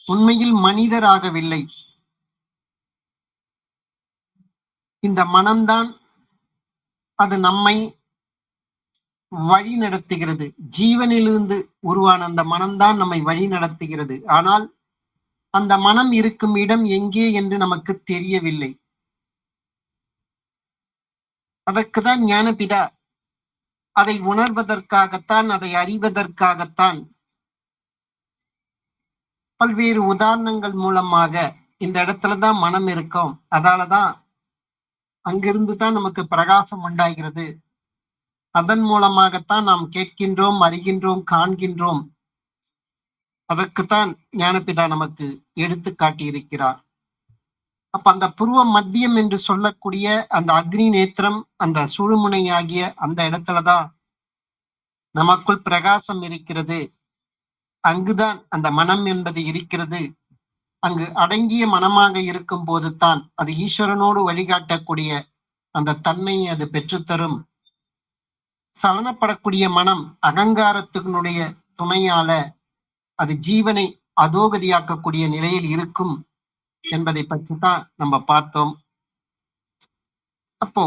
உண்மையில் மனிதராகவில்லை. இந்த மனம்தான் அது நம்மை வழி நடத்துகிறது. ஜீவனிலிருந்து உருவான அந்த மனம்தான் நம்மை வழி நடத்துகிறது. ஆனால் அந்த மனம் இருக்கும் இடம் எங்கே என்று நமக்கு தெரியவில்லை. அதற்குதான் ஞானபிதா அதை உணர்வதற்காகத்தான், அதை அறிவதற்காகத்தான் பல்வேறு உதாரணங்கள் மூலமாக இந்த இடத்துலதான் மனம் இருக்கும், அதாலதான் அங்கிருந்து தான் நமக்கு பிரகாசம் உண்டாகிறது, அதன் மூலமாகத்தான் நாம் கேட்கின்றோம், அறிகின்றோம், காண்கின்றோம். அதற்குத்தான் ஞானபிதா நமக்கு எடுத்து காட்டியிருக்கிறார். அப்ப அந்த புருவ மத்தியம் என்று சொல்லக்கூடிய அந்த அக்னி நேத்திரம், அந்த சுழுமுனை ஆகிய அந்த இடத்துலதான் நமக்குள் பிரகாசம் இருக்கிறது. அங்குதான் அந்த மனம் என்பது இருக்கிறது. அங்கு அடங்கிய மனமாக இருக்கும் போதுதான் அது ஈஸ்வரனோடு வழிகாட்டக்கூடிய அந்த தன்மையை அது பெற்றுத்தரும். சலனப்படக்கூடிய மனம் அகங்காரத்தினுடைய துணையால அது ஜீவனை அதோகதியாக்கக்கூடிய நிலையில் இருக்கும் என்பதை பற்றி தான் நம்ம பார்த்தோம். அப்போ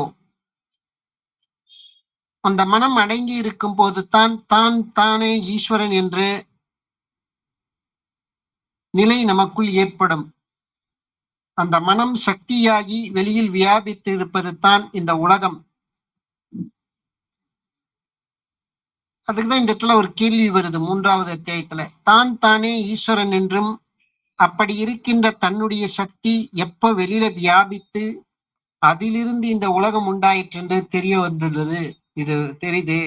அந்த மனம் அடங்கி இருக்கும் போதுதான் தான் தானே ஈஸ்வரன் என்று நிலை நமக்குள் ஏற்படும். அந்த மனம் சக்தியாகி வெளியில் வியாபித்து இருப்பது தான் இந்த உலகம். அதுக்குதான் இந்த இடத்துல ஒரு கேள்வி வருது 3வது அத்தியாயத்துல. தான் தானே ஈஸ்வரன் என்றும் அப்படி இருக்கின்ற தன்னுடைய சக்தி எப்ப வெளியில வியாபித்து அதிலிருந்து இந்த உலகம் உண்டாயிற்று என்று தெரிய வந்துள்ளது. இது தெரியுது.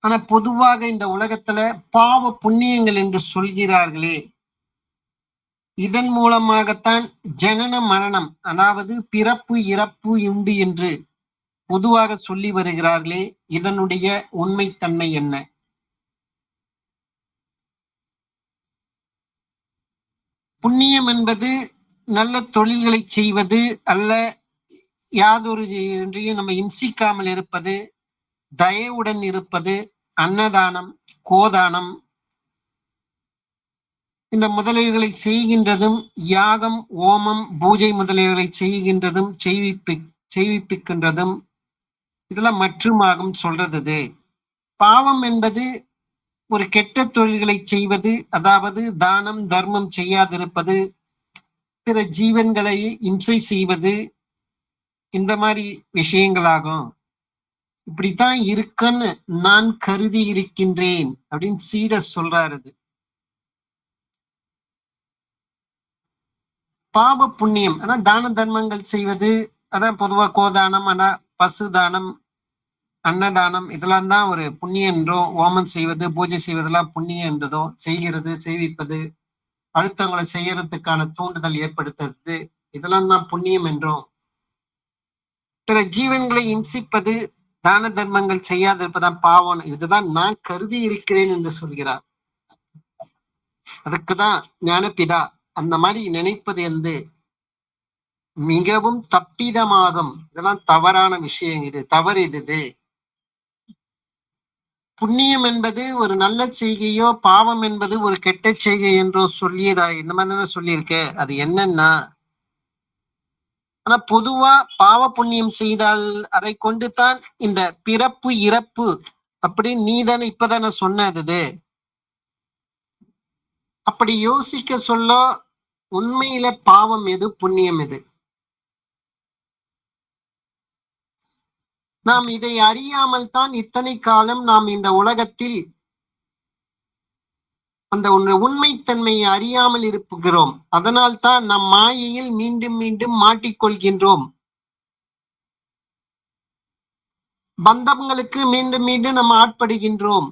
ஆனா பொதுவாக இந்த உலகத்துல பாவ புண்ணியங்கள் என்று சொல்கிறார்களே, இதன் மூலமாகத்தான் ஜனன மரணம், அதாவது பிறப்பு இறப்பு உண்டு என்று பொதுவாக சொல்லி வருகிறார்களே, இதனுடைய உண்மைத்தன்மை என்ன? புண்ணியம் என்பது நல்ல தொழில்களை செய்வது அல்ல, யாதொரு ஒன்றையும் நம்ம இம்சிக்காமல் இருப்பது, தயவுடன் இருப்பது, அன்னதானம், கோதானம், இந்த முதலியவைகளை செய்கின்றதும், யாகம், ஓமம், பூஜை முதலியவைகளை செய்கின்றதும், செய்விப்பிக்கின்றதும், இதெல்லாம் மற்றுமாகும் சொல்றது. பாவம் என்பது ஒரு கெட்ட தொழில்களை செய்வது, அதாவது தானம் தர்மம் செய்யாதிருப்பது, பிற ஜீவன்களை இம்சை செய்வது, இந்த மாதிரி விஷயங்களாகும். இப்படித்தான் இருக்குன்னு நான் கருதி இருக்கின்றேன் அப்படின்னு சீடர் சொல்றாரு. பாவ புண்ணியம் ஆனா தான தர்மங்கள் செய்வது, அதான் பொதுவா கோதானம், ஆனா பசு தானம், அன்னதானம், இதெல்லாம் தான் ஒரு புண்ணியம் என்றோ, ஓமம் செய்வது, பூஜை செய்வதெல்லாம் புண்ணியம் என்றதோ, செய்கிறது, செய்விப்பது, அடுத்தவங்களை செய்யறதுக்கான தூண்டுதல் ஏற்படுத்துறது, இதெல்லாம் தான் புண்ணியம் என்றும், பிற ஜீவன்களை இம்சிப்பது, தான தர்மங்கள் செய்யாதிருப்பதான் பாவம், இதுதான் நான் கருதி இருக்கிறேன் என்று சொல்கிறார். அதுக்குதான் ஞானபிதா அந்த மாதிரி நினைப்பது வந்து மிகவும் தப்பிதமாகும், இதெல்லாம் தவறான விஷயம், இது தவறு. இது புண்ணியம் என்பது ஒரு நல்ல செய்கையோ, பாவம் என்பது ஒரு கெட்ட செய்கை என்றோ சொல்லியதா இந்த மாதிரி சொல்லியிருக்க. அது என்னன்னா, ஆனா பொதுவா பாவ புண்ணியம் செய்தால் அதை கொண்டுதான் இந்த பிறப்பு இறப்பு அப்படின்னு நீதானே இப்பதானே சொன்னது. அப்படி யோசிக்க சொல்ல உண்மையில பாவம் எது, புண்ணியம் எது? நாம் இதை அறியாமல் தான் இத்தனை காலம் நாம் இந்த உலகத்தில் அந்த உண்மைத்தன்மையை அறியாமல் இருப்புகிறோம். அதனால் தான் நம் மாயையில் மீண்டும் மீண்டும் மாட்டிக்கொள்கின்றோம். பந்தங்களுக்கு மீண்டும் மீண்டும் நம்ம ஆட்படுகின்றோம்.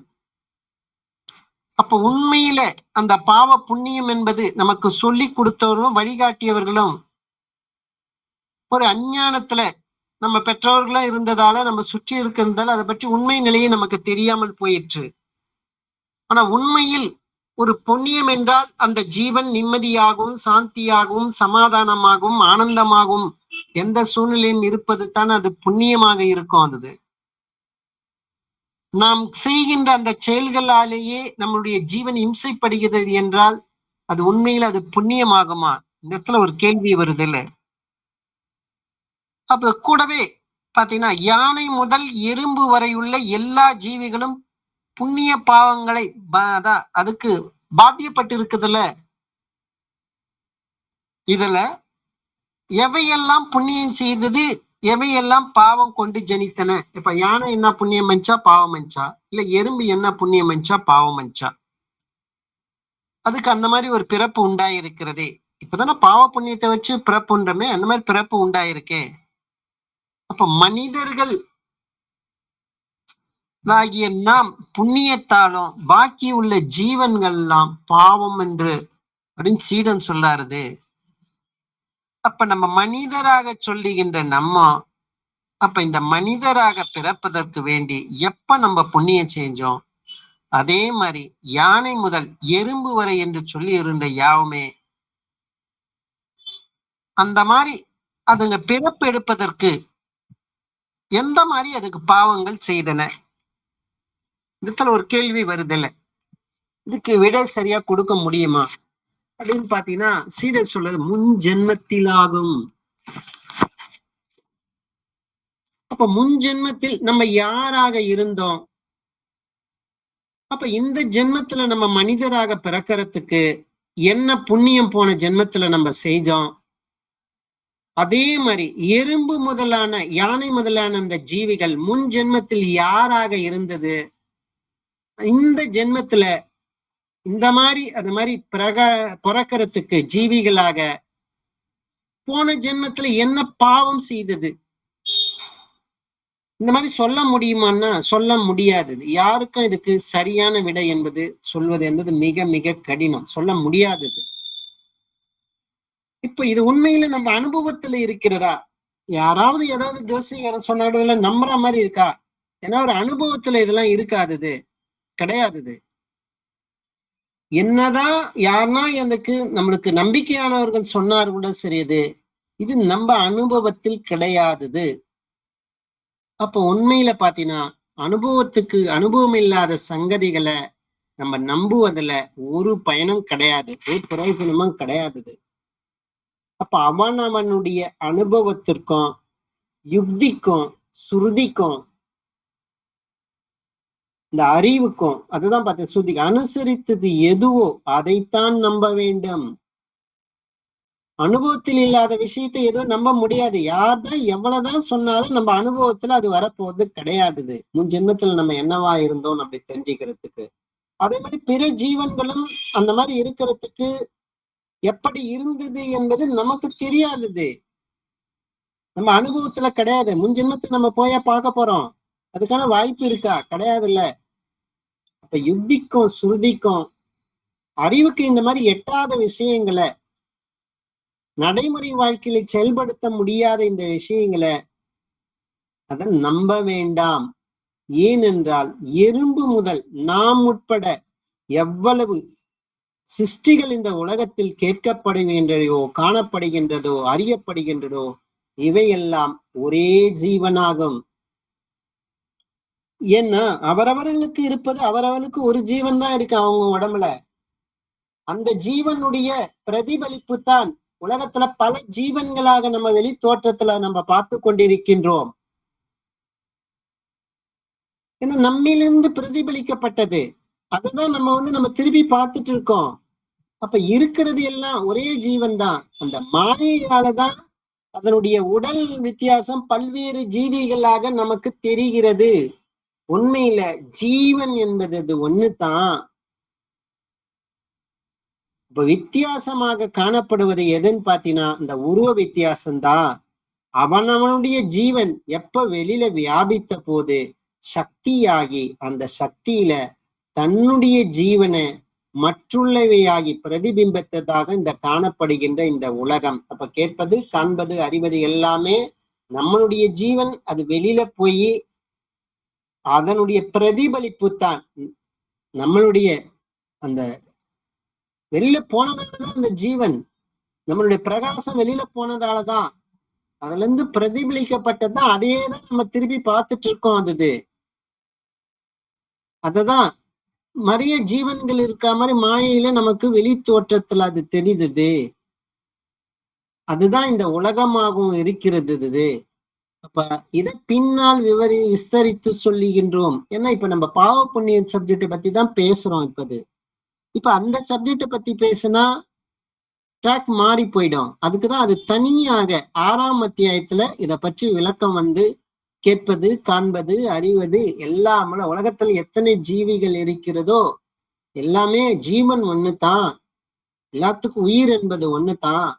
அப்ப உண்மையில அந்த பாவ புண்ணியம் என்பது நமக்கு சொல்லி கொடுத்தவர்களும் வழிகாட்டியவர்களும் ஒரு அஞ்ஞானத்துல நம்ம பெற்றோர்களா இருந்ததால, நம்ம சுற்றி இருக்கிறதால அதை பற்றி உண்மை நிலையை நமக்கு தெரியாமல் போயிற்று. ஆனா உண்மையில் ஒரு புண்ணியம் என்றால் அந்த ஜீவன் நிம்மதியாகவும், சாந்தியாகவும், சமாதானமாகவும், ஆனந்தமாகவும் எந்த சூழ்நிலையும் இருப்பது தான் அது புண்ணியமாக இருக்கும். அது நாம் செய்கின்ற அந்த செயல்களாலேயே நம்முடைய ஜீவன் இம்சைப்படுகிறது என்றால் அது உண்மையில அது புண்ணியமாகுமா? இந்த இடத்துல ஒரு கேள்வி வருது இல்ல. அப்ப கூடவே பாத்தீங்கன்னா, யானை முதல் எறும்பு வரையுள்ள எல்லா ஜீவிகளும் புண்ணிய பாவங்களை அதான் அதுக்கு பாத்தியப்பட்டு இருக்குதுல்ல. இதுல எவையெல்லாம் புண்ணியம் செய்தது, எவையெல்லாம் பாவம் கொண்டு ஜனித்தன. இப்ப யானை என்ன புண்ணியம் பண்ணிச்சா, பாவம் பண்ணிச்சா? இல்ல எறும்பு என்ன புண்ணியம் பண்ணிச்சா, பாவம் பண்ணிச்சா? அதுக்கு அந்த மாதிரி ஒரு பிறப்பு உண்டாயிருக்கிறதே. இப்பதானே பாவ புண்ணியத்தை வச்சு பிறப்புன்றமே, அந்த மாதிரி பிறப்பு உண்டாயிருக்கே. அப்ப மனிதர்கள் ஆகிய நாம் புண்ணியத்தாலும் பாக்கி உள்ள ஜீவன்கள் எல்லாம் பாவம் என்று அப்படின்னு சீடன் சொல்லாருது. அப்ப நம்ம மனிதராக சொல்லுகின்ற நம்ம, அப்ப இந்த மனிதராக பிறப்பதற்கு வேண்டி எப்ப நம்ம புண்ணியம் செஞ்சோம், அதே மாதிரி யானை முதல் எறும்பு வரை என்று சொல்லி இருந்த யாவுமே அந்த மாதிரி அதுங்க பிறப்பு எடுப்பதற்கு எந்த மாதிரி அதுக்கு பாவங்கள் செய்தன. இதுல ஒரு கேள்வி வருது இல்ல. இதுக்கு விட சரியா கொடுக்க முடியுமா அப்படின்னு பாத்தீங்கன்னா, சீடர் சொல்றது முன் ஜென்மத்திலாகும். அப்ப முன் ஜென்மத்தில் நம்ம யாராக இருந்தோம், அப்ப இந்த ஜென்மத்துல நம்ம மனிதராக பிறக்கிறதுக்கு என்ன புண்ணியம் போன ஜென்மத்துல நம்ம செஞ்சோம், அதே மாதிரி எறும்பு முதலான யானை முதலான அந்த ஜீவிகள் முன் ஜென்மத்தில் யாராக இருந்தது, இந்த ஜென்மத்துல இந்த மாதிரி அது மாதிரி பிறக்கிறதுக்கு ஜீவிகளாக போன ஜென்மத்துல என்ன பாவம் செய்தது, இந்த மாதிரி சொல்ல முடியுமான்னா சொல்ல முடியாது. யாருக்கும் இதுக்கு சரியான விடை என்பது சொல்வது என்பது மிக மிக கடினம், சொல்ல முடியாதது. இப்ப இது உண்மையில நம்ம அனுபவத்துல இருக்கிறதா? யாராவது ஏதாவது ஜோசியக்காரன் சொன்னாடுல நம்புற மாதிரி இருக்கா? ஏன்னா ஒரு அனுபவத்துல இதெல்லாம் இருக்காதது, கிடையாதது. என்னதான் யாருன்னா எனக்கு நம்மளுக்கு நம்பிக்கையானவர்கள் சொன்னார் கூட சரியது, இது நம்ம அனுபவத்தில் கிடையாதது. அப்ப உண்மையில பாத்தீங்கன்னா, அனுபவத்துக்கு அனுபவம் இல்லாத சங்கதிகளை நம்ம நம்புவதுல ஒரு பயனும் கிடையாது, ஒரு பிரயோஜனமும் கிடையாது. அப்ப அவனுடைய அனுபவத்திற்கும் யுக்திக்கும் சுருதிக்கும் இந்த அறிவுக்கும் அதுதான் பார்த்தேன், சுருதிக்கு அனுசரித்தது எதுவோ அதைத்தான் நம்ப வேண்டும். அனுபவத்தில் இல்லாத விஷயத்தை எதுவும் நம்ப முடியாது. யார்தான் எவ்வளவுதான் சொன்னாலும் நம்ம அனுபவத்துல அது வரப்போவது கிடையாது. முன் ஜென்மத்துல நம்ம என்னவா இருந்தோம் அப்படி தெரிஞ்சுக்கிறதுக்கு. அதே மாதிரி பிற ஜீவன்களும் அந்த மாதிரி இருக்கிறதுக்கு எப்படி இருந்தது என்பது நமக்கு தெரியாதது. நம்ம அனுபவத்துல கிடையாது. முன் ஜென்மத்துல நம்ம போயா பார்க்க போறோம், அதுக்கான வாய்ப்பு இருக்கா? கிடையாதுல்ல. அப்ப யுக்திக்கும் சுருதிக்கும் அறிவுக்கு இந்த மாதிரி எட்டாத விஷயங்களை, நடைமுறை வாழ்க்கையில செயல்படுத்த முடியாத இந்த விஷயங்களை அதை நம்ப வேண்டாம். ஏனென்றால் எறும்பு முதல் நாம் உட்பட எவ்வளவு சிருஷ்டிகள் இந்த உலகத்தில் கேட்கப்படுகின்றதோ, காணப்படுகின்றதோ, அறியப்படுகின்றதோ, இவையெல்லாம் ஒரே ஜீவனாகும். ஏன்னா அவரவர்களுக்கு இருப்பது அவரவர்களுக்கு ஒரு ஜீவன் தான் இருக்கு அவங்க உடம்புல. அந்த ஜீவனுடைய பிரதிபலிப்பு தான் உலகத்துல பல ஜீவன்களாக நம்ம வெளி தோற்றத்துல நம்ம பார்த்து கொண்டிருக்கின்றோம். ஏன்னா நம்மிலிருந்து பிரதிபலிக்கப்பட்டது. அதுதான் நம்ம திருப்பி பார்த்துட்டு இருக்கோம். அப்ப இருக்கிறது எல்லாம் ஒரே ஜீவன் தான். அந்த மாயையாலதான் அதனுடைய உடல் வித்தியாசம் பல்வேறு ஜீவிகளாக நமக்கு தெரிகிறது. உண்மையில ஜீவன் என்பது அது ஒண்ணுதான். இப்ப வித்தியாசமாக காணப்படுவது எதுன்னு பாத்தீங்கன்னா இந்த உருவ வித்தியாசம்தான். அவனுடைய ஜீவன் எப்ப வெளியில வியாபித்த போது சக்தியாகி அந்த சக்தியில தன்னுடைய ஜீவனை மற்றுள்ளவையாகி பிரதிபிம்பத்ததாக இந்த காணப்படுகின்ற இந்த உலகம். அப்ப கேட்பது, காண்பது, அறிவது எல்லாமே நம்மளுடைய ஜீவன். அது வெளியில போய் அதனுடைய பிரதிபலிப்பு தான். நம்மளுடைய அந்த வெளியில போனதாலதான் அந்த ஜீவன், நம்மளுடைய பிரகாசம் வெளியில போனதாலதான், அதுல இருந்து பிரதிபலிக்கப்பட்டதுதான். அதையேதான் நம்ம திருப்பி பார்த்துட்டு இருக்கோம். அததான் நிறைய ஜீவன்கள் இருக்கிற மாதிரி மாயையில நமக்கு வெளி தோற்றத்துல அது தெரியுது. அதுதான் இந்த உலகமாகவும் இருக்கிறது இது. அப்ப இதை பின்னால் விஸ்தரித்து சொல்லுகின்றோம். ஏன்னா இப்ப நம்ம பாவ புண்ணிய சப்ஜெக்ட பத்தி தான் பேசுறோம். இப்ப அந்த சப்ஜெக்ட பத்தி பேசுனா ட்ராக் மாறி போயிடும். அதுக்குதான் அது தனியாக 6ஆம் அத்தியாயத்துல இத பற்றி விளக்கம் கேட்பது, காண்பது, அறிவது எல்லாம் உலகத்துல எத்தனை ஜீவிகள் இருக்கிறதோ எல்லாமே ஜீவன் ஒண்ணுதான். எல்லாத்துக்கும் உயிர் என்பது ஒண்ணுதான்.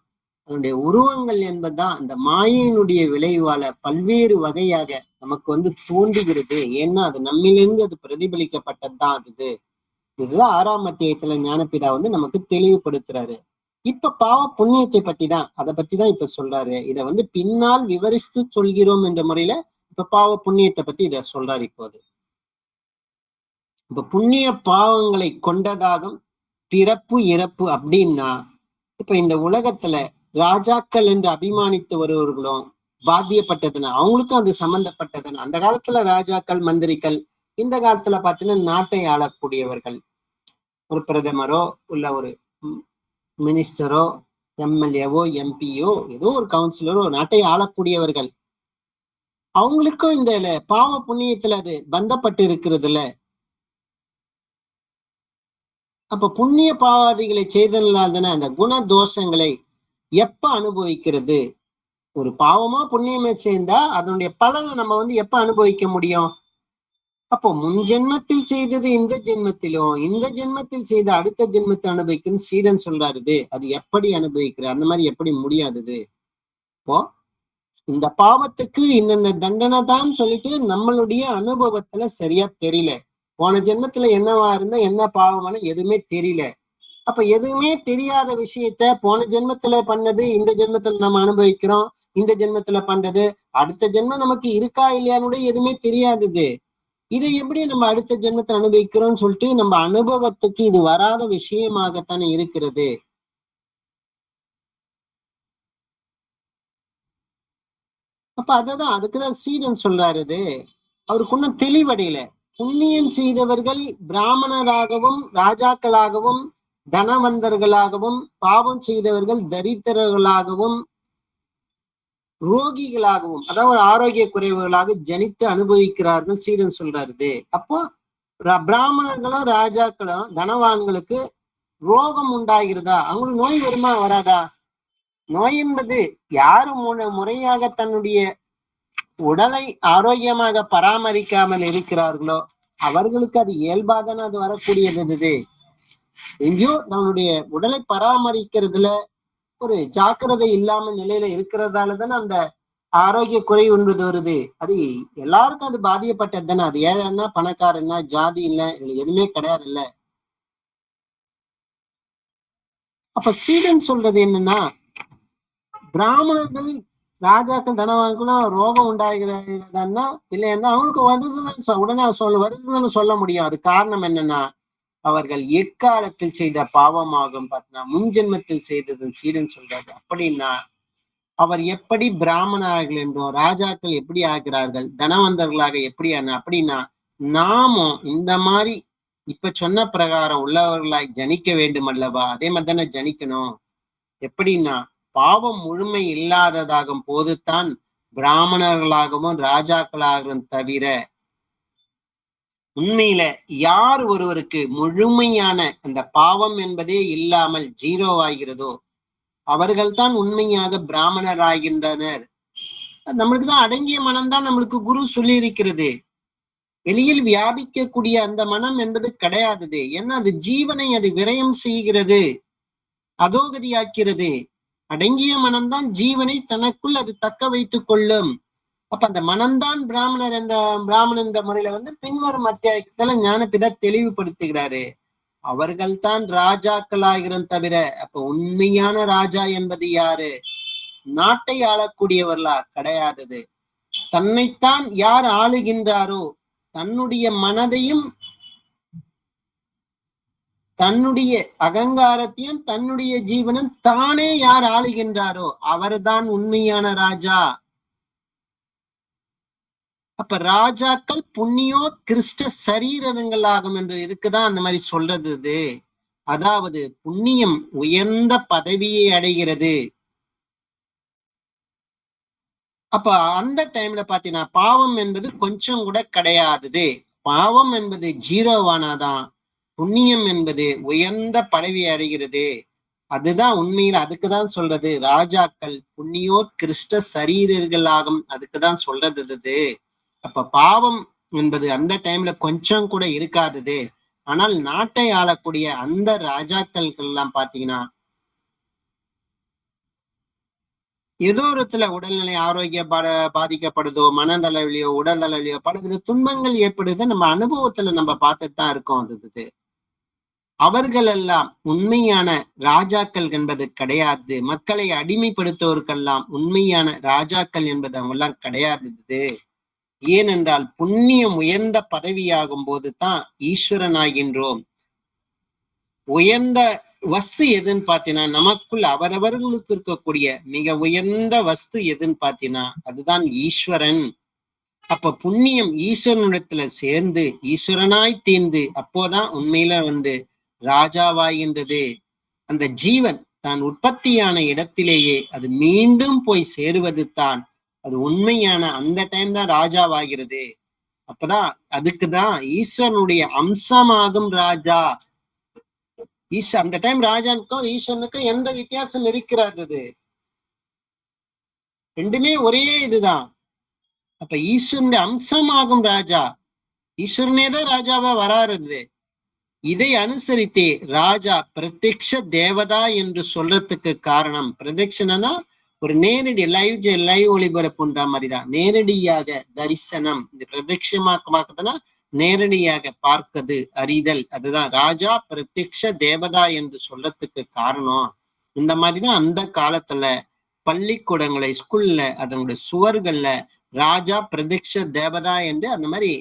அதனுடைய உருவங்கள் என்பதுதான் அந்த மாயையினுடைய விளைவால பல்வேறு வகையாக நமக்கு தோன்றுகிறது. ஏன்னா அது நம்மிலிருந்து அது பிரதிபலிக்கப்பட்டதுதான் அது. இதுதான் 6ஆம் அத்தியாயத்துல ஞானபிதா நமக்கு தெளிவுபடுத்துறாரு. இப்ப பாவ புண்ணியத்தை பத்தி தான் அதை பத்தி தான் இப்ப சொல்றாரு. இத பின்னால் விவரித்து சொல்கிறோம் என்ற முறையில இப்ப பாவ புண்ணியத்தை பத்தி இத சொல்றாரு. இப்ப புண்ணிய பாவங்களை கொண்டதாகும் பிறப்பு இறப்பு அப்படின்னா, இப்ப இந்த உலகத்துல ராஜாக்கள் என்று அபிமானித்து வருவர்களும் பாத்தியப்பட்டதுன்னா அவங்களுக்கும் அது சம்பந்தப்பட்டதுன்னா, அந்த காலத்துல ராஜாக்கள் மந்திரிகள், இந்த காலத்துல பாத்தீங்கன்னா நாட்டை ஆளக்கூடியவர்கள், ஒரு பிரதமரோ இல்ல ஒரு மினிஸ்டரோ எம்எல்ஏவோ எம்பியோ ஏதோ ஒரு கவுன்சிலரோ நாட்டை ஆளக்கூடியவர்கள், அவங்களுக்கும் இந்த பாவ புண்ணியத்துல அது பந்தப்பட்டு இருக்கிறதுல. அப்ப புண்ணிய பாவாதிகளை செய்தனால் தானே அந்த குண தோஷங்களை எப்ப அனுபவிக்கிறது? ஒரு பாவமா புண்ணியமே சேர்ந்தா அதனுடைய பலனை நம்ம எப்ப அனுபவிக்க முடியும்? அப்போ முன் ஜென்மத்தில் செய்தது இந்த ஜென்மத்திலும், இந்த ஜென்மத்தில் செய்த அடுத்த ஜென்மத்தில் அனுபவிக்கும் சீடன் சொல்றாரு. அது எப்படி அனுபவிக்கிற? அந்த மாதிரி எப்படி முடியாதது? இப்போ இந்த பாவத்துக்கு இந்த தண்டனை தான் சொல்லிட்டு நம்மளுடைய அனுபவத்துல சரியா தெரியல. போன ஜென்மத்துல என்னவா இருந்தா என்ன பாவமான எதுவுமே தெரியல. அப்ப எதுவுமே தெரியாத விஷயத்த போன ஜென்மத்துல பண்ணது இந்த ஜென்மத்துல நம்ம அனுபவிக்கிறோம். இந்த ஜென்மத்துல பண்றது அடுத்த ஜென்மம் நமக்கு இருக்கா இல்லையான்னு எதுவுமே தெரியாதது. இதை எப்படி நம்ம அடுத்த ஜென்மத்தை அனுபவிக்கிறோம்னு சொல்லிட்டு நம்ம அனுபவத்துக்கு இது வராத விஷயமாகத்தானே இருக்கிறது. அப்ப அததான் அதுக்குதான் சீடன் சொல்றாரு. அவருக்கு இன்னும் தெளிவடையில. புண்ணியம் செய்தவர்கள் பிராமணராகவும் ராஜாக்களாகவும் தனவந்தர்களாகவும், பாவம் செய்தவர்கள் தரித்திரர்களாகவும் ரோகிகளாகவும் அதாவது ஆரோக்கிய குறைவுகளாக ஜனித்து அனுபவிக்கிறார்கள் சீடன் சொல்றாரு. அப்போ பிராமணர்களும் ராஜாக்களும் தனவான்களுக்கு ரோகம் உண்டாகிறதா? அவங்களுக்கு நோய் வருமா வராதா? நோய் என்பது யாரு முறையாக தன்னுடைய உடலை ஆரோக்கியமாக பராமரிக்காமல் இருக்கிறார்களோ அவர்களுக்கு அது இயல்பாதானே அது வரக்கூடியது. எங்கேயோ தன்னுடைய உடலை பராமரிக்கிறதுல ஒரு ஜாக்கிரதை இல்லாம நிலையில இருக்கிறதால தானே அந்த ஆரோக்கிய குறை ஒன்றது வருது. அது எல்லாருக்கும் அது பாதிக்கப்பட்டது தானே. அது ஏழைன்னா பணக்காரன்னா ஜாதி இல்லை, இதுல எதுவுமே கிடையாது இல்ல. அப்ப சீடன் சொல்றது என்னன்னா, பிராமணர்கள் ராஜாக்கள் தனவான்களும் ரோகம் உண்டாகிறதா இல்லைன்னா அவங்களுக்கு வருதுன்னு உடனே வருதுன்னு சொல்ல முடியும். அது காரணம் என்னன்னா அவர்கள் எக்காலத்தில் செய்த பாவமாகும் பார்த்தீங்கன்னா முன்ஜென்மத்தில் செய்தது சீடன் சொல்றாரு. அப்படின்னா அவர் எப்படி பிராமணர்கள் என்றும் ராஜாக்கள் எப்படி ஆகிறார்கள், தனவந்தர்களாக எப்படி அப்படின்னா நாமும் இந்த மாதிரி இப்ப சொன்ன பிரகாரம் உள்ளவர்களாய் ஜனிக்க வேண்டும் அல்லவா? அதே மாதிரி தானே ஜனிக்கணும். எப்படின்னா பாவம் முழுமை இல்லாததாகும் போதுதான் பிராமணர்களாகவும் ராஜாக்களாகவும் தவிர உண்மையில யார் ஒருவருக்கு முழுமையான அந்த பாவம் என்பதே இல்லாமல் ஜீரோவாகிறதோ அவர்கள்தான் உண்மையாக பிராமணராகின்றனர். நம்மளுக்குதான் அடங்கிய மனம்தான் நம்மளுக்கு குரு சொல்லி இருக்கிறது. வெளியில் வியாபிக்கக்கூடிய அந்த மனம் என்பது கிடையாது. ஏன்னா அது ஜீவனை அது விரயம் செய்கிறது, அதோகதியாக்கிறது. அடங்கிய மனம்தான் ஜீவனை தனக்குள் அது தக்க வைத்துக் கொள்ளும். அப்ப அந்த மனம்தான் பிராமணன் என்ற முறையில பின்வரும் அத்தியாயத்துல ஞானபிதா தெளிவுபடுத்துகிறாரு. அவர்கள் தான் ராஜாக்களாகிறோம் தவிர அப்ப உண்மையான ராஜா என்பது யாரு? நாட்டை ஆளக்கூடியவர்களா கிடையாதது. தன்னைத்தான் யார் ஆளுகின்றாரோ தன்னுடைய மனதையும் தன்னுடைய அகங்காரத்தையும் தன்னுடைய ஜீவனும் தானே யார் ஆளுகின்றாரோ அவர்தான் உண்மையான ராஜா. அப்ப ராஜாக்கள் புண்ணியோ கிறிஸ்ட சரீரங்களாகும் என்று இருக்குதான் அந்த மாதிரி சொல்றது. அதாவது புண்ணியம் உயர்ந்த பதவியை அடைகிறது. அப்ப அந்த டைம்ல பாத்தீங்கன்னா பாவம் என்பது கொஞ்சம் கூட கிடையாது. பாவம் என்பது ஜீரோவானாதான் புண்ணியம் என்பது உயர்ந்த பதவி அடைகிறது. அதுதான் உண்மையில அதுக்குதான் சொல்றது ராஜாக்கள் புண்ணியோர் கிறிஸ்ட சரீரர்களாகும். அதுக்குதான் சொல்றது. அப்ப பாவம் என்பது அந்த டைம்ல கொஞ்சம் கூட இருக்காதது. ஆனால் நாட்டை ஆளக்கூடிய அந்த ராஜாக்கள் எல்லாம் பாத்தீங்கன்னா ஏதோ ஒருத்துல உடல்நிலை ஆரோக்கியம் பாதிக்கப்படுதோ, மனதளவிலையோ உடல் அளவிலையோ பல துன்பங்கள் ஏற்படுது. நம்ம அனுபவத்துல நம்ம பார்த்துட்டு தான் இருக்கோம். அது அவர்கள் எல்லாம் உண்மையான ராஜாக்கள் என்பது கிடையாது. மக்களை அடிமைப்படுத்துவோருக்கெல்லாம் உண்மையான ராஜாக்கள் என்பது அவங்க எல்லாம் கிடையாது. ஏனென்றால் புண்ணியம் உயர்ந்த பதவியாகும் போது தான் ஈஸ்வரன் ஆகின்றோம். உயர்ந்த வஸ்து எதுன்னு பாத்தீங்கன்னா நமக்குள் அவரவர்களுக்கு இருக்கக்கூடிய மிக உயர்ந்த வஸ்து எதுன்னு பாத்தீங்கன்னா அதுதான் ஈஸ்வரன். அப்ப புண்ணியம் ஈஸ்வரனிடத்துல சேர்ந்து ஈஸ்வரனாய் தீர்ந்து அப்போதான் உண்மையில ராஜாவாகின்றது. அந்த ஜீவன் தான் உற்பத்தியான இடத்திலேயே அது மீண்டும் போய் சேருவது தான் அது உண்மையான அந்த டைம் தான் ராஜாவாகிறது. அப்பதான் அதுக்குதான் ஈஸ்வரனுடைய அம்சமாகும் ராஜா. அந்த டைம் ராஜானுக்கும் ஈஸ்வரனுக்கும் எந்த வித்தியாசம் இருக்கிறது? ரெண்டுமே ஒரே இதுதான். அப்ப ஈஸ்வரனுடைய அம்சமாகும் ராஜா, ஈஸ்வரனே தான் ராஜாவா வராருது. இதை அனுசரித்தே ராஜா பிரத்யக்ஷ தேவதா என்று சொல்றதுக்கு காரணம், பிரதட்சணனா ஒரு நேரடி லைவ் ஒளிபரப்புன்ற மாதிரிதான். நேரடியாக தரிசனம், இந்த பிரதட்சமாக்குமாக்குதுன்னா நேரடியாக பார்க்கது, அறிதல். அதுதான் ராஜா பிரத்யக்ஷ தேவதா என்று சொல்றதுக்கு காரணம். இந்த மாதிரிதான் அந்த காலத்துல பள்ளிக்கூடங்களை ஸ்கூல்ல அதனுடைய சுவர்கள்ல ராஜா பிரத்யக்ஷ தேவதா என்று அந்த மாதிரி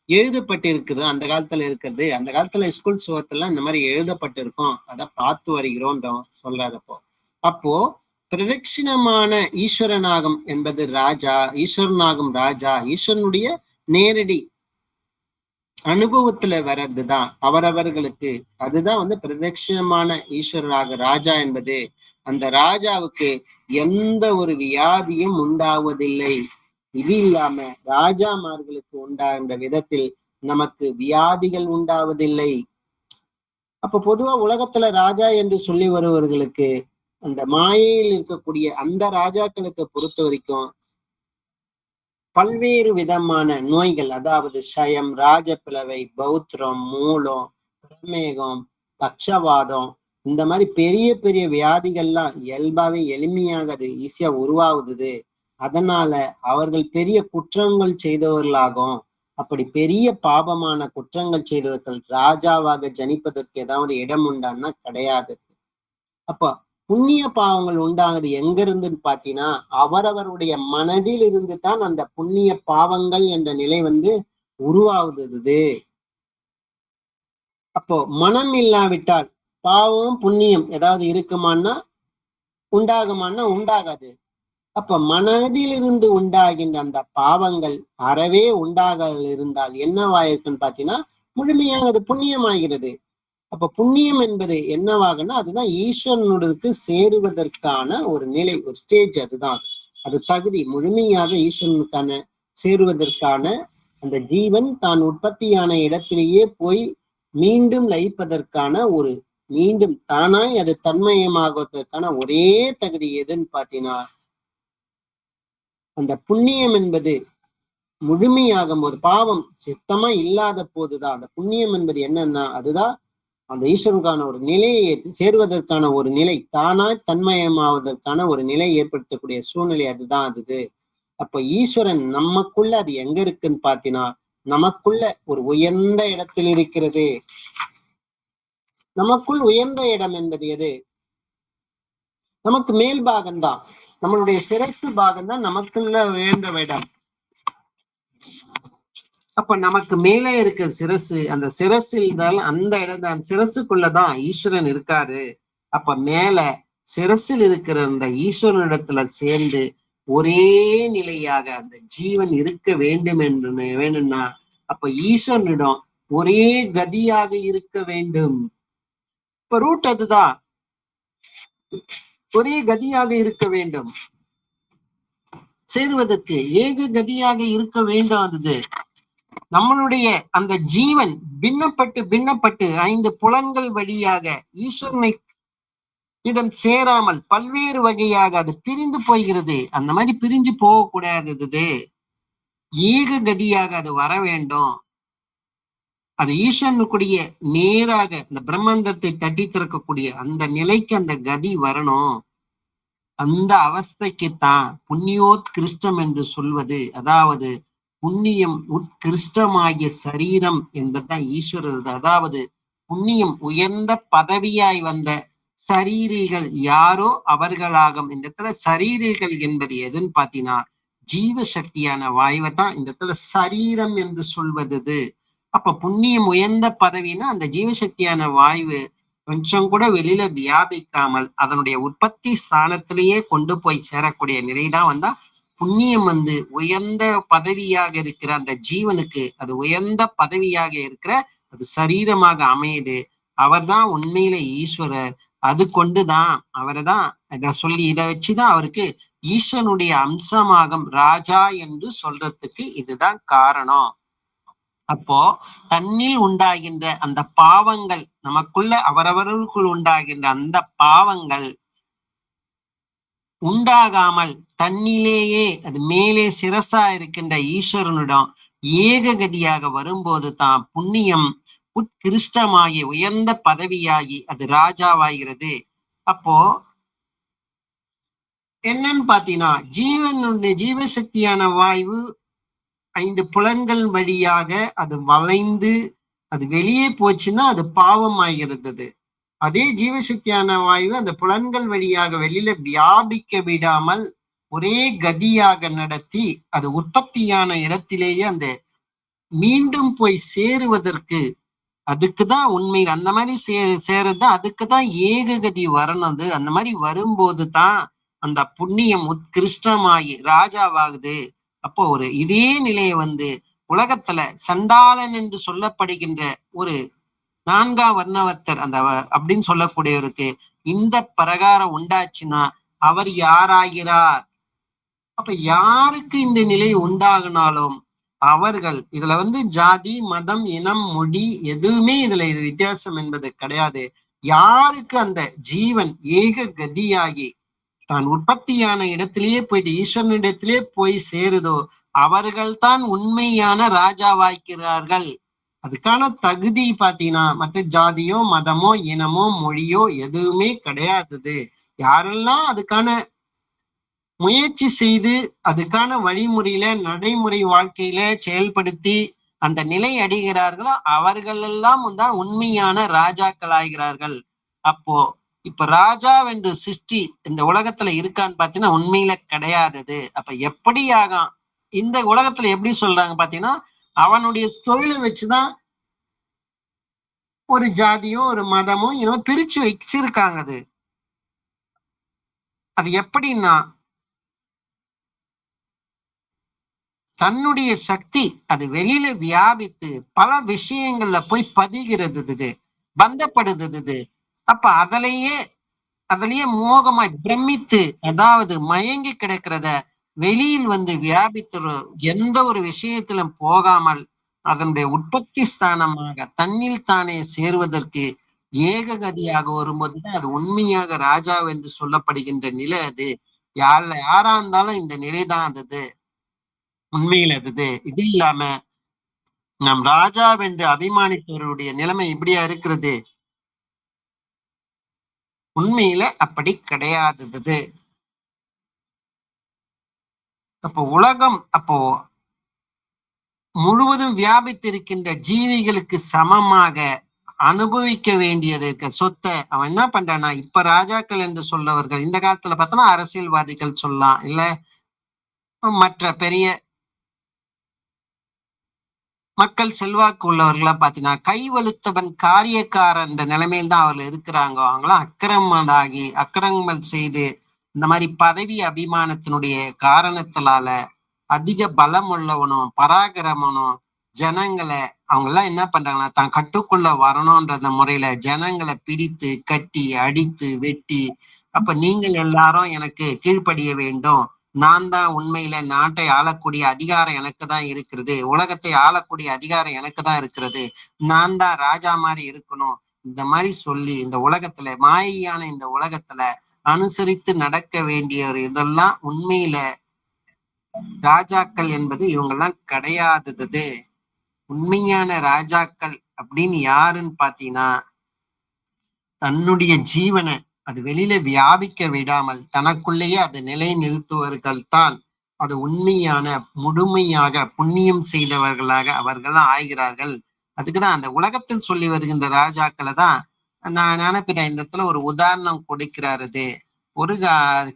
எழுதப்பட்டிருக்குது. அந்த காலத்துல இருக்கிறது. அந்த காலத்துல ஸ்கூல் சுவத்துல இந்த மாதிரி எழுதப்பட்டிருக்கும். அதை பார்த்து வருகிறோம் சொல்றாருப்போ. அப்போ பிரதட்சிணமான ஈஸ்வரனாகும் என்பது ராஜா, ஈஸ்வரனாகும் ராஜா ஈஸ்வரனுடைய நேரடி அனுபவத்துல வர்றதுதான் அவரவர்களுக்கு. அதுதான் பிரதட்சிணமான ஈஸ்வரராக ராஜா என்பது. அந்த ராஜாவுக்கு எந்த ஒரு வியாதியும் உண்டாவதில்லை. இது இல்லாம ராஜாமார்களுக்கு உண்டாகின்ற விதத்தில் நமக்கு வியாதிகள் உண்டாவதில்லை. அப்ப பொதுவா உலகத்துல ராஜா என்று சொல்லி வருவர்களுக்கு அந்த மாயையில் இருக்கக்கூடிய அந்த ராஜாக்களுக்கு பொறுத்த வரைக்கும் பல்வேறு விதமான நோய்கள், அதாவது சயம், ராஜப்பிளவை, பௌத்திரம், மூலம், பிரமேகம், பட்சவாதம், இந்த மாதிரி பெரிய பெரிய வியாதிகள்லாம் இயல்பாவே எளிமையாக அது ஈஸியா உருவாகுது. அதனால அவர்கள் பெரிய குற்றங்கள் செய்தவர்களாகும். அப்படி பெரிய பாபமான குற்றங்கள் செய்தவர்கள் ராஜாவாக ஜனிப்பதற்கு ஏதாவது இடம் உண்டான்னா கிடையாது. அப்ப புண்ணிய பாவங்கள் உண்டாகுது எங்க இருந்துன்னு பாத்தீங்கன்னா அவரவருடைய மனதில் இருந்து தான் அந்த புண்ணிய பாவங்கள் என்ற நிலை உருவாகுது. அப்போ மனம் இல்லாவிட்டால் பாவம் புண்ணியம் ஏதாவது இருக்குமான்னா உண்டாகுமான்னா உண்டாகாது. அப்ப மனதிலிருந்து உண்டாகின்ற அந்த பாவங்கள் அறவே உண்டாக இருந்தால் என்னவாயிருக்குன்னு பாத்தீங்கன்னா முழுமையாக அது புண்ணியமாகிறது. அப்ப புண்ணியம் என்பது என்னவாகனா அதுதான் ஈஸ்வரனுக்கு சேருவதற்கான ஒரு நிலை, ஒரு ஸ்டேஜ். அதுதான் அது தகுதி. முழுமையாக ஈஸ்வரனுக்கான சேருவதற்கான அந்த ஜீவன் தான் உற்பத்தியான இடத்திலேயே போய் மீண்டும் லயிப்பதற்கான ஒரு மீண்டும் தானாய் அது தன்மயமாகுவதற்கான ஒரே தகுதி எதுன்னு பாத்தீங்கன்னா அந்த புண்ணியம் என்பது முழுமையாகும் போது, பாவம் சித்தமா இல்லாத போதுதான் அந்த புண்ணியம் என்பது என்னன்னா அதுதான் அந்த ஈஸ்வரனுக்கான ஒரு நிலையை சேருவதற்கான ஒரு நிலை, தானாய் தன்மயமாவதற்கான ஒரு நிலை ஏற்படுத்தக்கூடிய சூழ்நிலை. அதுதான் அது. அப்ப ஈஸ்வரன் நமக்குள்ள அது எங்க இருக்குன்னு பாத்தீங்கன்னா நமக்குள்ள ஒரு உயர்ந்த இடத்தில் இருக்கிறது. நமக்குள் உயர்ந்த இடம் என்பது எது? நமக்கு மேல் பாகம்தான், நம்மளுடைய சிரசு பாகம்தான் நமக்குள்ள உயர்ந்த இடம். அப்ப நமக்கு மேலே இருக்க சிரசு, அந்த சிரசில் தான் அந்த இடம் தான், சிரசுக்குள்ளதான் ஈஸ்வரன் இருக்காரு. அப்ப மேல சிரசில் இருக்கிற அந்த ஈஸ்வரனிடத்துல சேர்ந்து ஒரே நிலையாக அந்த ஜீவன் இருக்க வேண்டும் என்று வேணும்னா அப்ப ஈஸ்வரனிடம் ஒரே கதியாக இருக்க வேண்டும். இப்ப ரூட் அதுதான், ஒரே கதியாக இருக்க வேண்டும். சேருவதற்கு ஏக கதியாக இருக்க வேண்டும். அது நம்மளுடைய அந்த ஜீவன் பின்னப்பட்டு 5 புலன்கள் வழியாக ஈஸ்வரனை இடம் சேராமல் பல்வேறு வகையாக அது பிரிந்து போகிறது. அந்த மாதிரி பிரிஞ்சு போகக்கூடாதது, ஏக கதியாக அது வர வேண்டும். அது ஈஸ்வரனுக்குரிய நேராக இந்த பிரம்மந்தத்தை தட்டி திறக்கக்கூடிய அந்த நிலைக்கு அந்த கதி வரணும். அந்த அவஸ்தைக்குத்தான் புண்ணியோத் கிருஷ்டம் என்று சொல்வது. அதாவது புண்ணியம் உட்கிருஷ்டமாகிய சரீரம் என்பதுதான் ஈஸ்வரர். அதாவது புண்ணியம் உயர்ந்த பதவியாய் வந்த சரீரிகள் யாரோ அவர்களாகும். இந்த இடத்துல சரீரிகள் என்பது எதுன்னு பாத்தீங்கன்னா ஜீவ சக்தியான வாயுவை தான் இந்த இடத்துல சரீரம் என்று சொல்வது. அப்ப புண்ணியம் உயர்ந்த பதவினா அந்த ஜீவசக்தியான வாயு கொஞ்சம் கூட வெளியில வியாபிக்காமல் அதனுடைய உற்பத்தி ஸ்தானத்திலேயே கொண்டு போய் சேரக்கூடிய நிலைதான் வந்தா புண்ணியம் உயர்ந்த பதவியாக இருக்கிற அந்த ஜீவனுக்கு அது உயர்ந்த பதவியாக இருக்கிற அது சரீரமாக அமையுது. அவர்தான் உண்மையில ஈஸ்வரர். அது கொண்டுதான் அவரை தான் இதை வச்சுதான் அவருக்கு ஈஸ்வரனுடைய அம்சமாகும் ராஜா என்று சொல்றதுக்கு இதுதான் காரணம். அப்போ தன்னில் உண்டாகின்ற அந்த பாவங்கள், நமக்குள்ள அவரவர்களுக்குள் உண்டாகின்ற அந்த பாவங்கள் உண்டாகாமல் தன்னிலேயே அது மேலே சிரசா இருக்கின்ற ஈஸ்வரனிடம் ஏககதியாக வரும்போது தான் புண்ணியம் உட்கிருஷ்டமாகி உயர்ந்த பதவியாகி அது ராஜாவாகிறது. அப்போ என்னன்னு பாத்தீங்கன்னா ஜீவனுடைய ஜீவசக்தியான வாயு 5 புலன்கள் வழியாக அது வளைந்து அது வெளியே போச்சுன்னா அது பாவம் ஆகிறது. அதே ஜீவசக்தியான வாயு அந்த புலன்கள் வழியாக வெளியில வியாபிக்க விடாமல் ஒரே கதியாக நடத்தி அது உற்பத்தியான இடத்திலேயே அந்த மீண்டும் போய் சேருவதற்கு அதுக்குதான் உண்மையில் அந்த மாதிரி சேருதான் அதுக்குதான் ஏககதி வரணுது. அந்த மாதிரி வரும்போது தான் அந்த புண்ணியம் உத்கிருஷ்டமாகி ராஜாவாகுது. அப்போ ஒரு இதே நிலையை உலகத்துல சண்டாளன் என்று சொல்லப்படுகின்ற ஒரு 4ஆம் வர்ணவத்தர் அந்த அப்படின்னு சொல்லக்கூடியவருக்கு இந்த பிரகாரம் உண்டாச்சுன்னா அவர் யாராகிறார்? அப்ப யாருக்கு இந்த நிலை உண்டாகினாலும் அவர்கள் இதுல ஜாதி மதம் இனம் மொழி எதுவுமே இதுல இது வித்தியாசம் என்பது கிடையாது. யாருக்கு அந்த ஜீவன் ஏக கதியாகி தான் உற்பத்தியான இடத்திலேயே போயிட்டு ஈஸ்வரனிடத்திலே போய் சேருதோ அவர்கள் தான் உண்மையான ராஜாவாய்க்கிறார்கள். அதுக்கான தகுதி பாத்தீங்கன்னா மற்ற ஜாதியோ மதமோ இனமோ மொழியோ எதுவுமே கிடையாது. யாரெல்லாம் அதுக்கான முயற்சி செய்து அதுக்கான வழிமுறையில நடைமுறை வாழ்க்கையில செயல்படுத்தி அந்த நிலை அடைகிறார்களோ அவர்கள் எல்லாம் தான் உண்மையான ராஜாக்கள் ஆகிறார்கள். அப்போ இப்ப ராஜா என்று சிருஷ்டி இந்த உலகத்துல இருக்கான்னு பாத்தீங்கன்னா உண்மையில கிடையாது. அப்ப எப்படி ஆகும் இந்த உலகத்துல எப்படி சொல்றாங்க பாத்தீங்கன்னா அவனுடைய தொழிலை வச்சுதான் ஒரு ஜாதியோ ஒரு மதமோ இன்னும் பிரிச்சு வச்சிருக்காங்க. அது எப்படின்னா தன்னுடைய சக்தி அது வெளியில வியாபித்து பல விஷயங்கள்ல போய் பதிகிறது, பந்தப்படுது. அப்ப அதுலயே மோகமாய் பிரமித்து அதாவது மயங்கி கிடக்கிறத வெளியில் வியாபித்து எந்த ஒரு விஷயத்திலும் போகாமல் அதனுடைய உற்பத்தி ஸ்தானமாக தன்னில் தானே சேருவதற்கு ஏககதியாக வரும்போதுதான் அது உண்மையாக ராஜா என்று சொல்லப்படுகின்ற நிலை. அது யாரா இருந்தாலும் இந்த நிலைதான் அது உண்மையில் அது. இது இல்லாம நம் ராஜா என்று அபிமானிப்பவருடைய நிலைமை இப்படியா இருக்கிறது? உண்மையில அப்படி கிடையாது. அப்போ உலகம் அப்போ முழுவதும் வியாபித்திருக்கின்ற ஜீவிகளுக்கு சமமாக அனுபவிக்க வேண்டியது சொத்தை அவன் என்ன பண்றான்னா இப்ப ராஜாக்கள் என்று சொல்லவர்கள் இந்த காலத்துல பார்த்தோன்னா அரசியல்வாதிகள் சொல்லலாம், இல்ல மற்ற பெரிய மக்கள் செல்வாக்கு உள்ளவர்களா பாத்தீங்கன்னா கைவழுத்தவன் காரியக்காரன் என்ற நிலைமையில் தான் அவர்கள் இருக்கிறாங்க. அவங்களாம் அக்கிரமம் செய்து இந்த மாதிரி பதவி அபிமானத்தினுடைய காரணத்தினால அதிக பலம் உள்ளவனும் பராக்கிரமனும் ஜனங்களை அவங்க எல்லாம் என்ன பண்றாங்கன்னா தான் கட்டுக்குள்ள வரணும்ன்றத முறையில ஜனங்களை பிடித்து கட்டி அடித்து வெட்டி, அப்ப நீங்கள் எல்லாரும் எனக்கு கீழ்ப்படிய வேண்டும், நான் தான் உண்மையில நாட்டை ஆளக்கூடிய அதிகாரம் எனக்கு தான் இருக்கிறது, உலகத்தை ஆளக்கூடிய அதிகாரம் எனக்கு தான் இருக்கிறது, நான் தான் ராஜா மாதிரி இருக்கணும், இந்த மாதிரி சொல்லி இந்த உலகத்துல மாயையான இந்த உலகத்துல அனுசரித்து நடக்க வேண்டிய ஒரு இதெல்லாம் உண்மையில ராஜாக்கள் என்பது இவங்கெல்லாம் கிடையாதது. உண்மையான ராஜாக்கள் அப்படின்னு யாருன்னு பாத்தீங்கன்னா, தன்னுடைய ஜீவனை அது வெளியில வியாபிக்க விடாமல் தனக்குள்ளேயே அதை நிலை நிறுத்துவர்கள் தான் அது உண்மையான முழுமையாக புண்ணியம் செய்தவர்களாக அவர்கள் ஆகிறார்கள். அதுக்குதான் அந்த உலகத்தில் சொல்லி வருகின்ற ராஜாக்களை தான் நான் நினைப்பேன். இந்த இடத்துல ஒரு உதாரணம் கொடுக்கிறாரு. ஒரு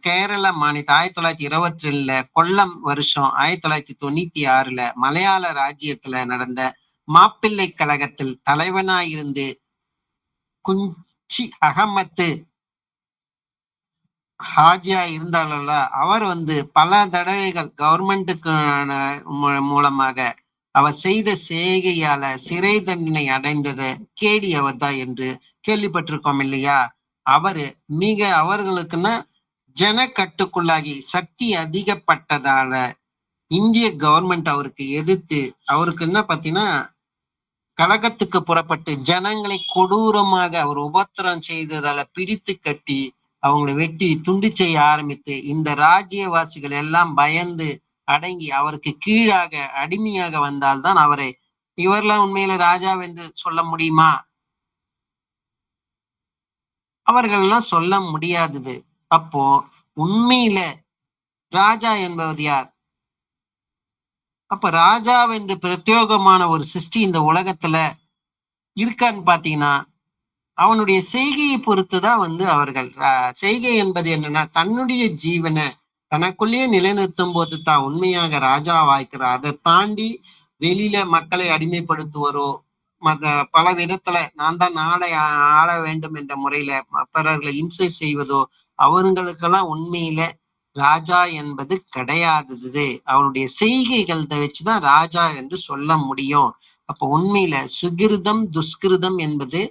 கேரள மாநில 1927 கொல்லம் வருஷம் 1996 மலையாள ராஜ்யத்துல நடந்த மாப்பிள்ளை கழகத்தில் தலைவனாயிருந்து குஞ்சி அகமத்து ஹாஜியா இருந்தால அவர் பல தடவைகள் கவர்மெண்ட்டுக்கு மூலமாக அவர் செய்த செய்கையால சிறை தண்டனை அடைந்தது கேடி அவர்தா என்று கேள்விப்பட்டிருக்கோம் இல்லையா? அவரு அவர்களுக்குன்னா ஜன கட்டுக்குள்ளாகி சக்தி அதிகப்பட்டதால இந்திய கவர்மெண்ட் அவருக்கு எதிர்த்து அவருக்கு என்ன பாத்தீங்கன்னா கழகத்துக்கு புறப்பட்டு ஜனங்களை கொடூரமாக அவர் உபத்திரம் செய்ததால பிடித்து கட்டி அவங்களை வெட்டி துண்டு செய்ய ஆரம்பித்து இந்த ராஜ்யவாசிகள் எல்லாம் பயந்து அடங்கி அவருக்கு கீழாக அடிமையாக வந்தால்தான் அவரை இவரெல்லாம் உண்மையில ராஜா என்று சொல்ல முடியுமா? அவர்கள்லாம் சொல்ல முடியாதது. அப்போ உண்மையில ராஜா என்பது யார்? அப்ப ராஜா என்று பிரத்யோகமான ஒரு சிருஷ்டி இந்த உலகத்துல இருக்கான்னு பாத்தீங்கன்னா அவனுடைய செய்கையை பொறுத்துதான் அவர்கள் செய்கை என்பது என்னன்னா தன்னுடைய ஜீவனை தனக்குள்ளேயே நிலைநிறுத்தும் போது தான் உண்மையாக ராஜா வாய்க்கிறார். அதை தாண்டி வெளியில மக்களை அடிமைப்படுத்துவரோ பல விதத்துல நான் தான் நாடை ஆள வேண்டும் என்ற முறையில பிறர்களை இம்சை செய்வதோ அவர்களுக்கெல்லாம் உண்மையில ராஜா என்பது கிடையாதது. அவனுடைய செய்கைகள் வச்சுதான் ராஜா என்று சொல்ல முடியும். அப்ப உண்மையில சுகிருதம் துஷ்கிருதம் என்பது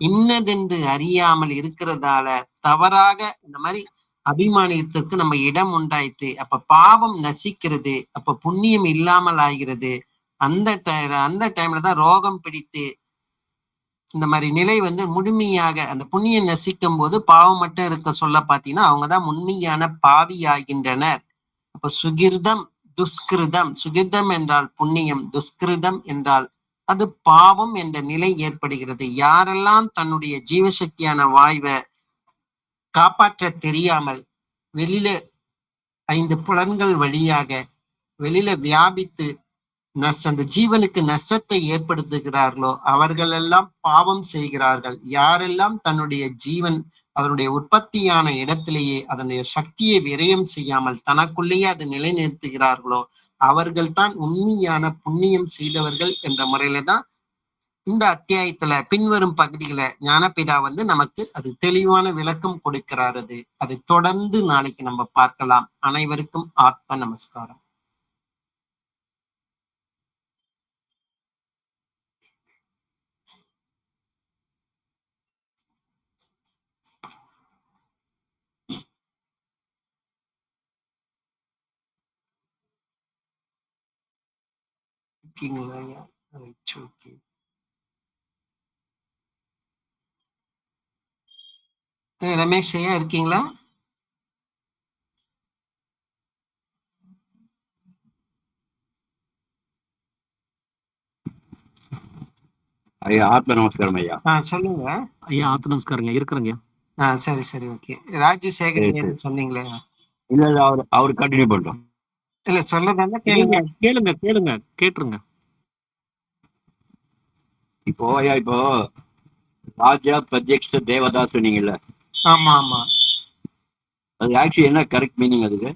இன்னதென்று அறியாமல் இருக்கிறதால தவறாக இந்த மாதிரி அபிமானியத்திற்கு நம்ம இடம் உண்டாயிட்டு அப்ப பாவம் நசிக்கிறது, அப்ப புண்ணியம் இல்லாமல் ஆகிறது. அந்த டைம்ல தான் ரோகம் பிடித்து இந்த மாதிரி நிலை முழுமையாக அந்த புண்ணியம் நசிக்கும் போது பாவம் மட்டும் இருக்க சொல்ல பாத்தீங்கன்னா அவங்கதான் உண்மையான பாவி ஆகின்றனர். அப்ப சுகிர்தம் துஷ்கிருதம், சுகிர்தம் என்றால் புண்ணியம், துஷ்கிருதம் என்றால் அது பாவம் என்ற நிலை ஏற்படுகிறது. யாரெல்லாம் தன்னுடைய ஜீவசக்தியான வாய்வை காப்பாற்ற தெரியாமல் வெளியில 5 புலன்கள் வழியாக வெளியில வியாபித்து அந்த ஜீவனுக்கு நஷ்டத்தை ஏற்படுத்துகிறார்களோ அவர்கள் எல்லாம் பாவம் செய்கிறார்கள். யாரெல்லாம் தன்னுடைய ஜீவன் அதனுடைய உற்பத்தியான இடத்திலேயே அதனுடைய சக்தியை விரயம் செய்யாமல் தனக்குள்ளேயே அது நிலைநிறுத்துகிறார்களோ அவர்கள் தான் உண்மையான புண்ணியம் செய்தவர்கள் என்ற முறையில தான் இந்த அத்தியாயத்துல பின்வரும் பகுதிகளை ஞானபிதா நமக்கு அது தெளிவான விளக்கம் கொடுக்கிறாரு. அதை தொடர்ந்து நாளைக்கு நம்ம பார்க்கலாம். அனைவருக்கும் ஆத்ம நமஸ்காரம். இருக்கீங்களா? ரமேஷ் ஐயா இருக்கீங்களா? ஐயா ஆத்ம நமஸ்காரம் ஐயா. சொல்லுங்க ஐயா. ஆத்ம நமஸ்காரங்க. இருக்கிறேங்க. சரி சரி ஓகே. ராஜசேகர் சொன்னீங்களே? இல்ல இல்ல அவர் கண்டினியூ பண்றோம். இல்ல சொல்லதாங்க கேளுங்க கேளுங்க கேட்டுருங்க. இப்போ ஐயா இப்போ ராஜா பிரத்யக்ஷ தேவதா சொன்னீங்கல்ல? ஆமா ஆமா. அது ஆக்சுவலி என்ன கரெக்ட் மீனிங்? அதுக்கு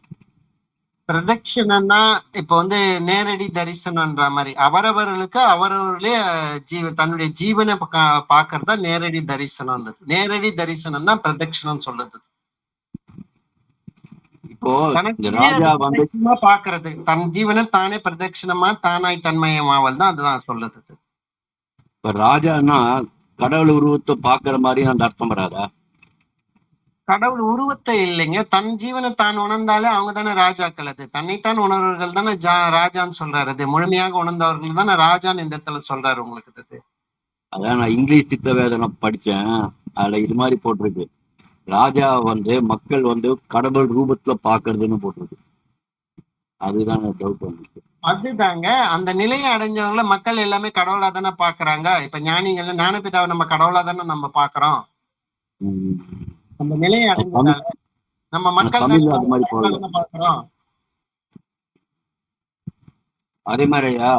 பிரதட்சணம்னா இப்ப நேரடி தரிசனம்ன்ற மாதிரி அவரவர்களுக்கு அவரவர்களே தன்னுடைய ஜீவனை பாக்குறதா நேரடி தரிசனம். நேரடி தரிசனம் தான் பிரதட்சணம் சொல்றது. இப்போ இந்த தனக்குள்ளே அது ராஜா வந்து பிரதட்சணமா பாக்குறது, தன் ஜீவனை தானே பிரதட்சணமா தானாய் தன்மயமாவல் தான் அதுதான் சொல்லுது. இப்ப ராஜான்னா கடவுள் உருவத்தை பாக்குற மாதிரி அந்த அர்த்தம் வராதா? கடவுள் உருவத்தை இல்லைங்க, தன் ஜீவனை தான் உணர்ந்தாலே அவங்க தானே ராஜாக்கள். அது தன்னைத்தான் உணர்வர்கள் தானே ராஜான்னு சொல்றாரு. அது முழுமையாக உணர்ந்தவர்கள் தானே ராஜான்னு இந்த இடத்துல சொல்றாரு உங்களுக்கு அது. அதான் நான் இங்கிலீஷ் சித்த வேதனை படிச்சேன். அதுல இது மாதிரி போட்டிருக்கு, ராஜா வந்து மக்கள் வந்து கடவுள் ரூபத்துல பாக்குறதுன்னு போட்டிருக்கு. அதுதான் டவுட் வந்துச்சு. அதுதாங்க, அந்த நிலையை அடைஞ்சவங்கள மக்கள் எல்லாமே கடவுளா தானே பாக்குறாங்க. இப்ப ஞானிகள் ஞானபிதாவை நம்ம கடவுளா தானே நம்ம பாக்குறோம். உம் அந்த நிலையை அது தமிழ் அடைஞ்சதால நம்ம ஆனா மக்கள் தானே தமிழ்ல அது மாதிரி கடவுளா போடல. தானே பாக்குறோம். அதே மாதிரியா,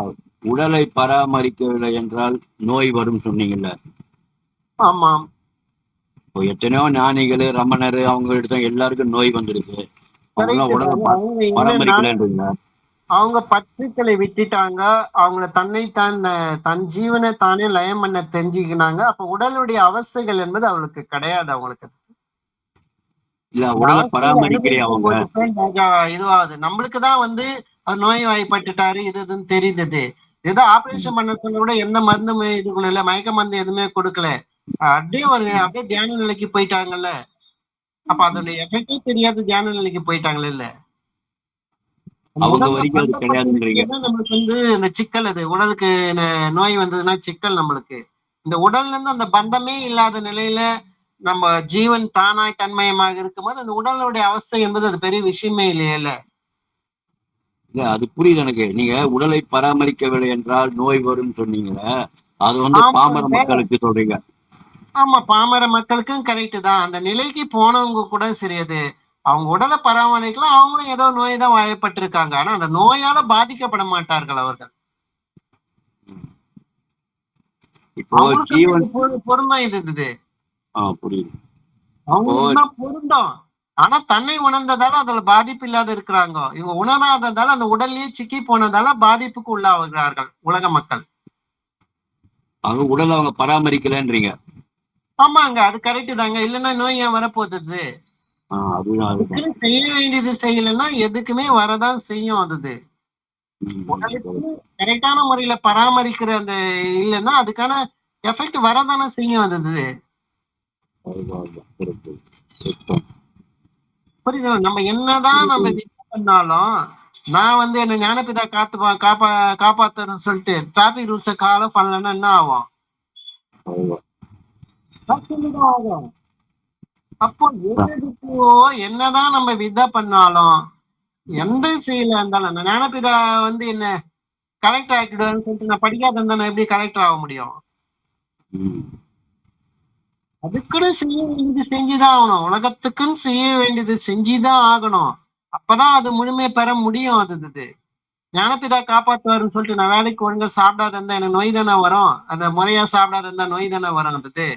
உடலை பராமரிக்கவில்லை என்றால் நோய் வரும் சொன்னீங்கல்ல. ஆமாம், இப்போ எத்தனையோ ஞானிகள் ரமணர் அவங்க எடுத்த எல்லாருக்கும் நோய் வந்துருக்கு. அவங்க எல்லாம் கரெக்ட் உடலை தாங்க. அவங்க என்னன்னா பராமரிக்கலன்றீங்க. அவங்க பற்றுக்களை விட்டுட்டாங்க. அவங்கள தன்னைத்தான் தன் ஜீவனை தானே லயம் பண்ண தெரிஞ்சுக்கினாங்க. அப்ப உடலுடைய அவஸ்தைகள் என்பது அவளுக்கு கிடையாது அவங்களுக்கு. இல்ல, அந்த உடலை அவஸ்தையை பராமரிக்கிறே அனுபவிக்கும் அவங்க. போது தான் இதுவாகுது. நம்மளுக்கு தான் அது நோய்வாய்ப்பட்டுட்டாரு இது இதுன்னு தெரியுது. ஏதோ ஆபரேஷன் பண்ண சொல்ல கூட எந்த மருந்தும் இது பண்ணல, மயக்க மருந்து எதுவுமே கொடுக்கல. அப்படியே தியான நிலைக்கு போயிட்டாங்கல்ல. அப்ப அதோட எஃபெக்டே தெரியாத தியான நிலைக்கு போயிட்டாங்கல்ல இல்ல. அந்த அவங்க உடல்ல வரைக்கும் அது கிடையாதுன்றீங்க. பந்தப்பட்டிருக்கிறதுதான் நம்மளுக்கு இந்த சிக்கல். அது உடலுக்கு நோய் வந்ததுன்னா சிக்கல் நம்மளுக்கு. இந்த உடல்ல இருந்து அந்த பந்தமே இல்லாத நிலையில நம்ம ஜீவன் தானாய் தன்மயமாக இருக்கும்போது அந்த உடலுடைய அவஸ்தை என்பது அது பெரிய விஷயமே இல்லையல்ல. இல்ல, அது புரியுது எனக்கு. நீங்க உடலை பராமரிக்கவில்லை என்றால் நோய் வரும் சொன்னீங்களே, அது வந்து பாமர ஆமாங்க. மக்களுக்கு சொல்றீங்க. ஆமா, பாமர மக்களுக்கும் கரெக்ட் தான். அந்த நிலைக்கு போனவங்க கூட சரி, அது அவங்க உடலை பராமரிக்கலாம். அவங்களும் ஏதோ நோய் தான் வாயப்பட்டிருக்காங்க. ஆனா அந்த நோயால பாதிக்கப்பட மாட்டார்கள் அவர்கள். இப்போ அவங்களுக்கு ஜீவன் பொருந்தம் இது இது. புரியுது. அவங்களுக்கு தான் பொருந்தம். ஆனா தன்னை உணர்ந்ததால அதுல பாதிப்பு இல்லாத இருக்கிறாங்க. இவங்க உணராததால அந்த உடல்லயே சிக்கி போனதால பாதிப்புக்கு உள்ளாகிறார்கள் உலக மக்கள். அவங்க உடலை அவங்க பராமரிக்கலன்றீங்க. ஆமாங்க, அது கரெக்ட் தாங்க. இல்லைன்னா நோய் ஏன் வரப்போகுது? அதுதான். அதுக்குன்னு செய்ய வேண்டியது செய்யலைன்னா எதுக்குமே வரதான் செய்யும். அது உடலுக்கு அதுதான். கரெக்டான முறையில பராமரிக்கிற அந்த இல்லைன்னா அதுக்கான எஃபெக்ட் வரதானே செய்யும். அது புரியுதுங்களா? நம்ம என்னதான் நம்ம இது பண்ணாலும், நான் என்ன ஞானபிதா காப்பாத்துறேன்னு சொல்லிட்டு டிராபிக் ரூல்ஸை ஃபாலோ பண்ணலன்னா என்ன ஆகும்? தான் ஆகும். அப்போ எதுக்கோ என்னதான் நம்ம விதா பண்ணாலும் எந்த செயலா இருந்தாலும் அந்த ஞானபிதா என்ன கலெக்டர் ஆக்கிடுவாருன்னு சொல்லிட்டு நான் படிக்காத இருந்தா நான் எப்படி கலெக்டர் ஆக முடியும்? அதுக்குன்னு செய்ய வேண்டியது செஞ்சுதான் ஆகணும். உலகத்துக்குன்னு செய்ய வேண்டியது செஞ்சுதான் ஆகணும். அப்பதான் அது முழுமை பெற முடியும். அது ஞானபிதா காப்பாத்துவாருன்னு சொல்லிட்டு நான் வேலைக்கு ஒழுங்கா சாப்பிடாத இருந்தா எனக்கு நோய் தானே வரும். அந்த முறையா சாப்பிடாத இருந்தா நோய் தானே வரும். அது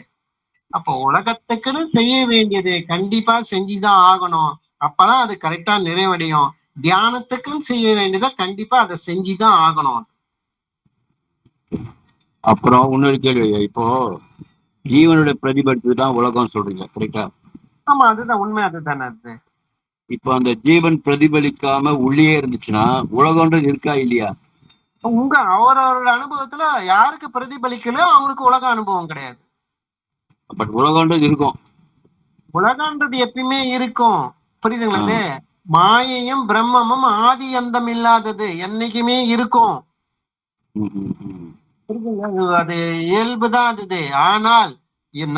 அப்போ உலகத்துக்குன்னு செய்ய வேண்டியது கண்டிப்பா செஞ்சுதான் ஆகணும். அப்பதான் அது கரெக்டா நிறைவடையும். தியானத்துக்குன்னு செய்ய வேண்டியதை கண்டிப்பா அதை செஞ்சுதான் ஆகணும். அப்புறம் இன்னொரு கேள்வி, இப்போ ஜீவனுடைய பிரதிபலிப்பு தான் உலகம் சொல்றீங்க, கரெக்டா? ஆமா, அதுதான் உண்மை. அதுதானே அது. இப்போ அந்த ஜீவன் பிரதிபலிக்காம உள்ளே இருந்துச்சுன்னா உலகம்ன்றது இருக்கா இல்லையா? அவரவரோட அனுபவத்துல யாருக்கு பிரதிபலிக்கலையோ அவங்களுக்கு உலக அனுபவம் கிடையாது. பட் உலகம்ன்றது இருக்கும். உலகன்றது எப்பயுமே இருக்கும். புரியுதுங்களா? மாயையும் பிரம்மமும் ஆதி அந்தம் இல்லாதது, என்னைக்குமே இருக்கும். புரியுதுங்களா? அது இயல்புதான் அது. ஆனால்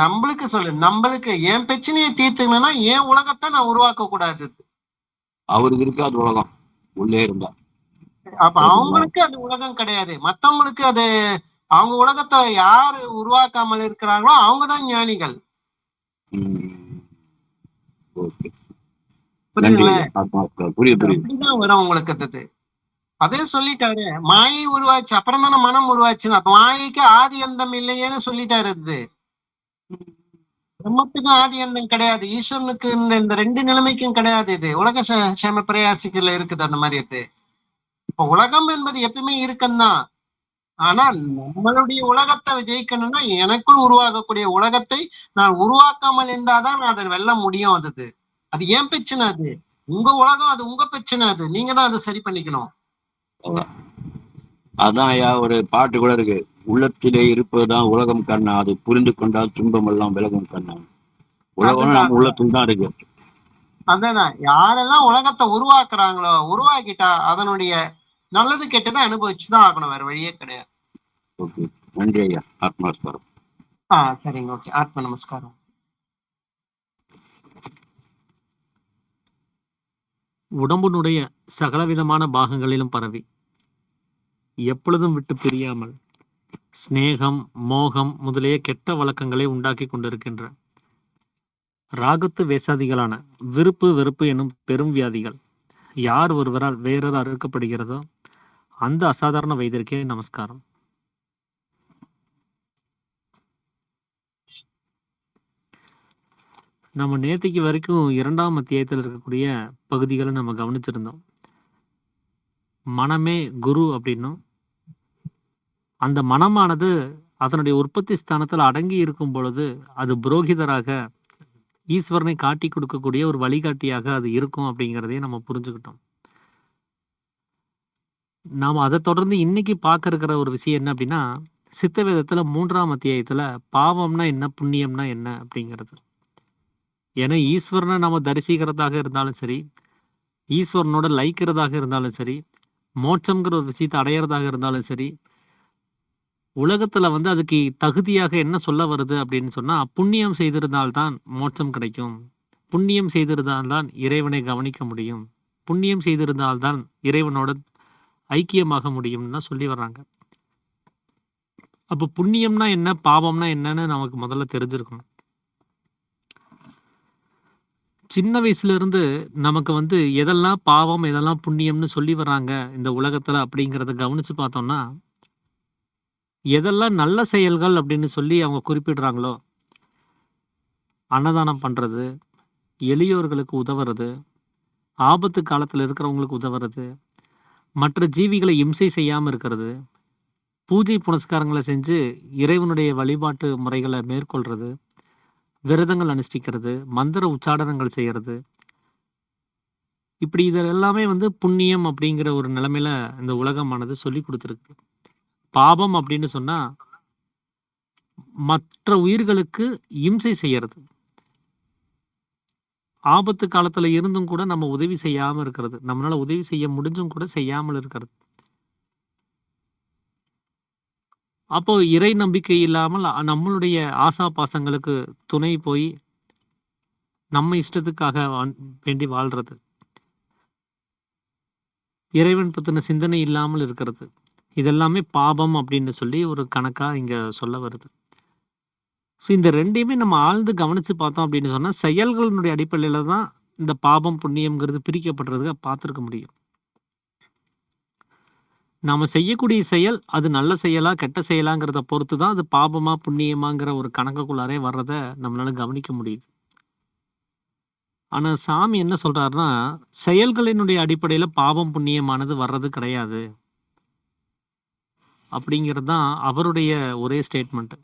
நம்மளுக்கு என் பிரச்சனையை தீர்த்துக்கணும்னா என் உலகத்தை நான் உருவாக்க கூடாது. அவருக்கு இருக்காது உலகம் உள்ளே இருந்தா. அப்ப அவங்களுக்கு அது உலகம் கிடையாது. மத்தவங்களுக்கு அது அவங்க உலகத்தை யாரு உருவாக்காமல் இருக்கிறாங்களோ அவங்கதான் ஞானிகள். அப்படிதான் வரும் உங்களுக்கு. அதே சொல்லிட்டாரு, மாயை உருவாச்சு அப்புறம் தானே மனம் உருவாச்சுன்னு. அப்ப மாயைக்கு ஆதி அந்தம் இல்லையேன்னு சொல்லிட்டாரு. அது பிரம்மத்துக்கும் ஆதி அந்தம் கிடையாது. ஈஸ்வரனுக்கு இந்த ரெண்டு நிலைமைக்கும் கிடையாது. இது உலக சேம பிரயாசிக்கல இருக்குது அந்த மாதிரி. அது இப்ப உலகம் என்பது எப்பயுமே இருக்குந்தான். ஆனால் நம்மளுடைய உலகத்தை ஜெயிக்கணும்னா எனக்குள் உருவாகக்கூடிய உலகத்தை நான் உருவாக்காமல் இருந்தாதான் நான் அதை வெல்ல முடியும். அது ஏன் பிரச்சனை? அது உங்க உலகம், அது உங்க பிரச்சனை, அது நீங்க தான் அதை சரி பண்ணிக்கணும். அதான் அதான் ஐயா, ஒரு பாட்டு கூட இருக்கு, உள்ளத்திலே இருப்பதுதான் உலகம் கண்ணா, அது புரிந்து கொண்டால் துன்பம் எல்லாம் விலகும் கண்ணா. உலகம் அதுதான் நம்ம உள்ளத்துல தான் இருக்கு. அதான் யாரெல்லாம் உலகத்தை உருவாக்குறாங்களோ, உருவாக்கிட்டா அதனுடைய நல்லது கெட்டதை அனுபவிச்சுதான் ஆகணும், வேற வழியே கிடையாது. ஓகே, நன்றி ஐயா, ஆத்மாஸ்காரம். சரிங்க, ஓகே, ஆத்ம நமஸ்காரம். உடம்பினுடைய சகலவிதமான பாகங்களிலும் பரவி எப்பொழுதும் விட்டு பிரியாமல் சிநேகம், மோகம் முதலிய கெட்ட வழக்கங்களை உண்டாக்கி கொண்டிருக்கின்ற ராகத்து வேசாதிகளான விருப்பு வெறுப்பு எனும் பெரும் வியாதிகள் யார் ஒருவரால் வேறொரு அறுக்கப்படுகிறதோ அந்த அசாதாரண வைத்தியருக்கே நமஸ்காரம். நம்ம நேத்திக்கு வரைக்கும் 2ஆம் அத்தியாயத்தில் இருக்கக்கூடிய பகுதிகளை நம்ம கவனிச்சிருந்தோம். மனமே குரு அப்படின்னும், அந்த மனமானது அதனுடைய உற்பத்தி ஸ்தானத்தில் அடங்கி இருக்கும் பொழுது அது புரோகிதராக ஈஸ்வரனை காட்டி கொடுக்கக்கூடிய ஒரு வழிகாட்டியாக அது இருக்கும் அப்படிங்கிறதையும் நம்ம புரிஞ்சுக்கிட்டோம். நாம் அதை தொடர்ந்து இன்னைக்கு பார்க்க இருக்கிற ஒரு விஷயம் என்ன அப்படின்னா, சித்த வேதத்துல 3ஆம் அத்தியாயத்துல பாவம்னா என்ன, புண்ணியம்னா என்ன அப்படிங்கிறது. ஏன்னா ஈஸ்வரனை நம்ம தரிசிக்கிறதாக இருந்தாலும் சரி, ஈஸ்வரனோட லயிக்கிறதாக இருந்தாலும் சரி, மோட்சம்ங்கிற ஒரு விஷயத்தை அடையிறதாக இருந்தாலும் சரி, உலகத்துல வந்து அதுக்கு தகுதியாக என்ன சொல்ல வருது அப்படின்னு சொன்னா, புண்ணியம் செய்திருந்தால்தான் மோட்சம் கிடைக்கும், புண்ணியம் செய்திருந்தால்தான் இறைவனை கவனிக்க முடியும், புண்ணியம் செய்திருந்தால்தான் இறைவனோட ஐக்கியமாக முடியும்னா சொல்லி வர்றாங்க. அப்போ புண்ணியம்னா என்ன, பாவம்னா என்னன்னு நமக்கு முதல்ல தெரிஞ்சிருக்கணும். சின்ன வயசுல இருந்து நமக்கு வந்து எதெல்லாம் பாவம் எதெல்லாம் புண்ணியம்னு சொல்லி வர்றாங்க இந்த உலகத்துல அப்படிங்கிறத கவனிச்சு பார்த்தோம்னா, எதெல்லாம் நல்ல செயல்கள் அப்படின்னு சொல்லி அவங்க குறிப்பிடுறாங்களோ, அன்னதானம் பண்றது, எளியோர்களுக்கு உதவுறது, ஆபத்து காலத்துல இருக்கிறவங்களுக்கு உதவுறது, மற்ற ஜீவிகளை இம்சை செய்யாம இருக்கிறது, பூஜை புனஸ்காரங்களை செஞ்சு இறைவனுடைய வழிபாட்டு முறைகளை மேற்கொள்றது, விரதங்கள் அனுஷ்டிக்கிறது, மந்திர உச்சாடனங்கள் செய்யறது, இப்படி இது எல்லாமே வந்து புண்ணியம் அப்படிங்கிற ஒரு நிலைமையில இந்த உலகமானது சொல்லி கொடுத்துருக்கு. பாவம் அப்படின்னு சொன்னா மற்ற உயிர்களுக்கு இம்சை செய்யறது, ஆபத்து காலத்துல இருந்தும் கூட நம்ம உதவி செய்யாம இருக்கிறது, நம்மளால உதவி செய்ய முடிஞ்சும் கூட செய்யாமல் இருக்கிறது. அப்போ இறை நம்பிக்கை இல்லாமல் நம்மளுடைய ஆசா பாசங்களுக்கு துணை போய் நம்ம இஷ்டத்துக்காக வேண்டி வாழ்றது, இறைவன் பத்தின சிந்தனை இல்லாமல் இருக்கிறது, இதெல்லாமே பாபம் அப்படின்னு சொல்லி ஒரு கணக்கா இங்க சொல்ல வருது. ஸோ இந்த ரெண்டையுமே நம்ம ஆழ்ந்து கவனிச்சு பார்த்தோம் அப்படின்னு சொன்னா, செயல்களினுடைய அடிப்படையில தான் இந்த பாபம் புண்ணியம்ங்கிறது பிரிக்கப்படுறதுக்கு பார்த்துருக்க முடியும். நாம செய்யக்கூடிய செயல் அது நல்ல செயலா கெட்ட செயலாங்கிறத பொறுத்து தான் அது பாபமா புண்ணியமாங்கிற ஒரு கணக்குக்குள்ளாரே வர்றத நம்மளால கவனிக்க முடியுது. ஆனா சாமி என்ன சொல்றாருன்னா, செயல்களினுடைய அடிப்படையில பாவம் புண்ணியமானது வர்றது கிடையாது அப்படிங்கிறது தான் அவருடைய ஒரே ஸ்டேட்மெண்ட்.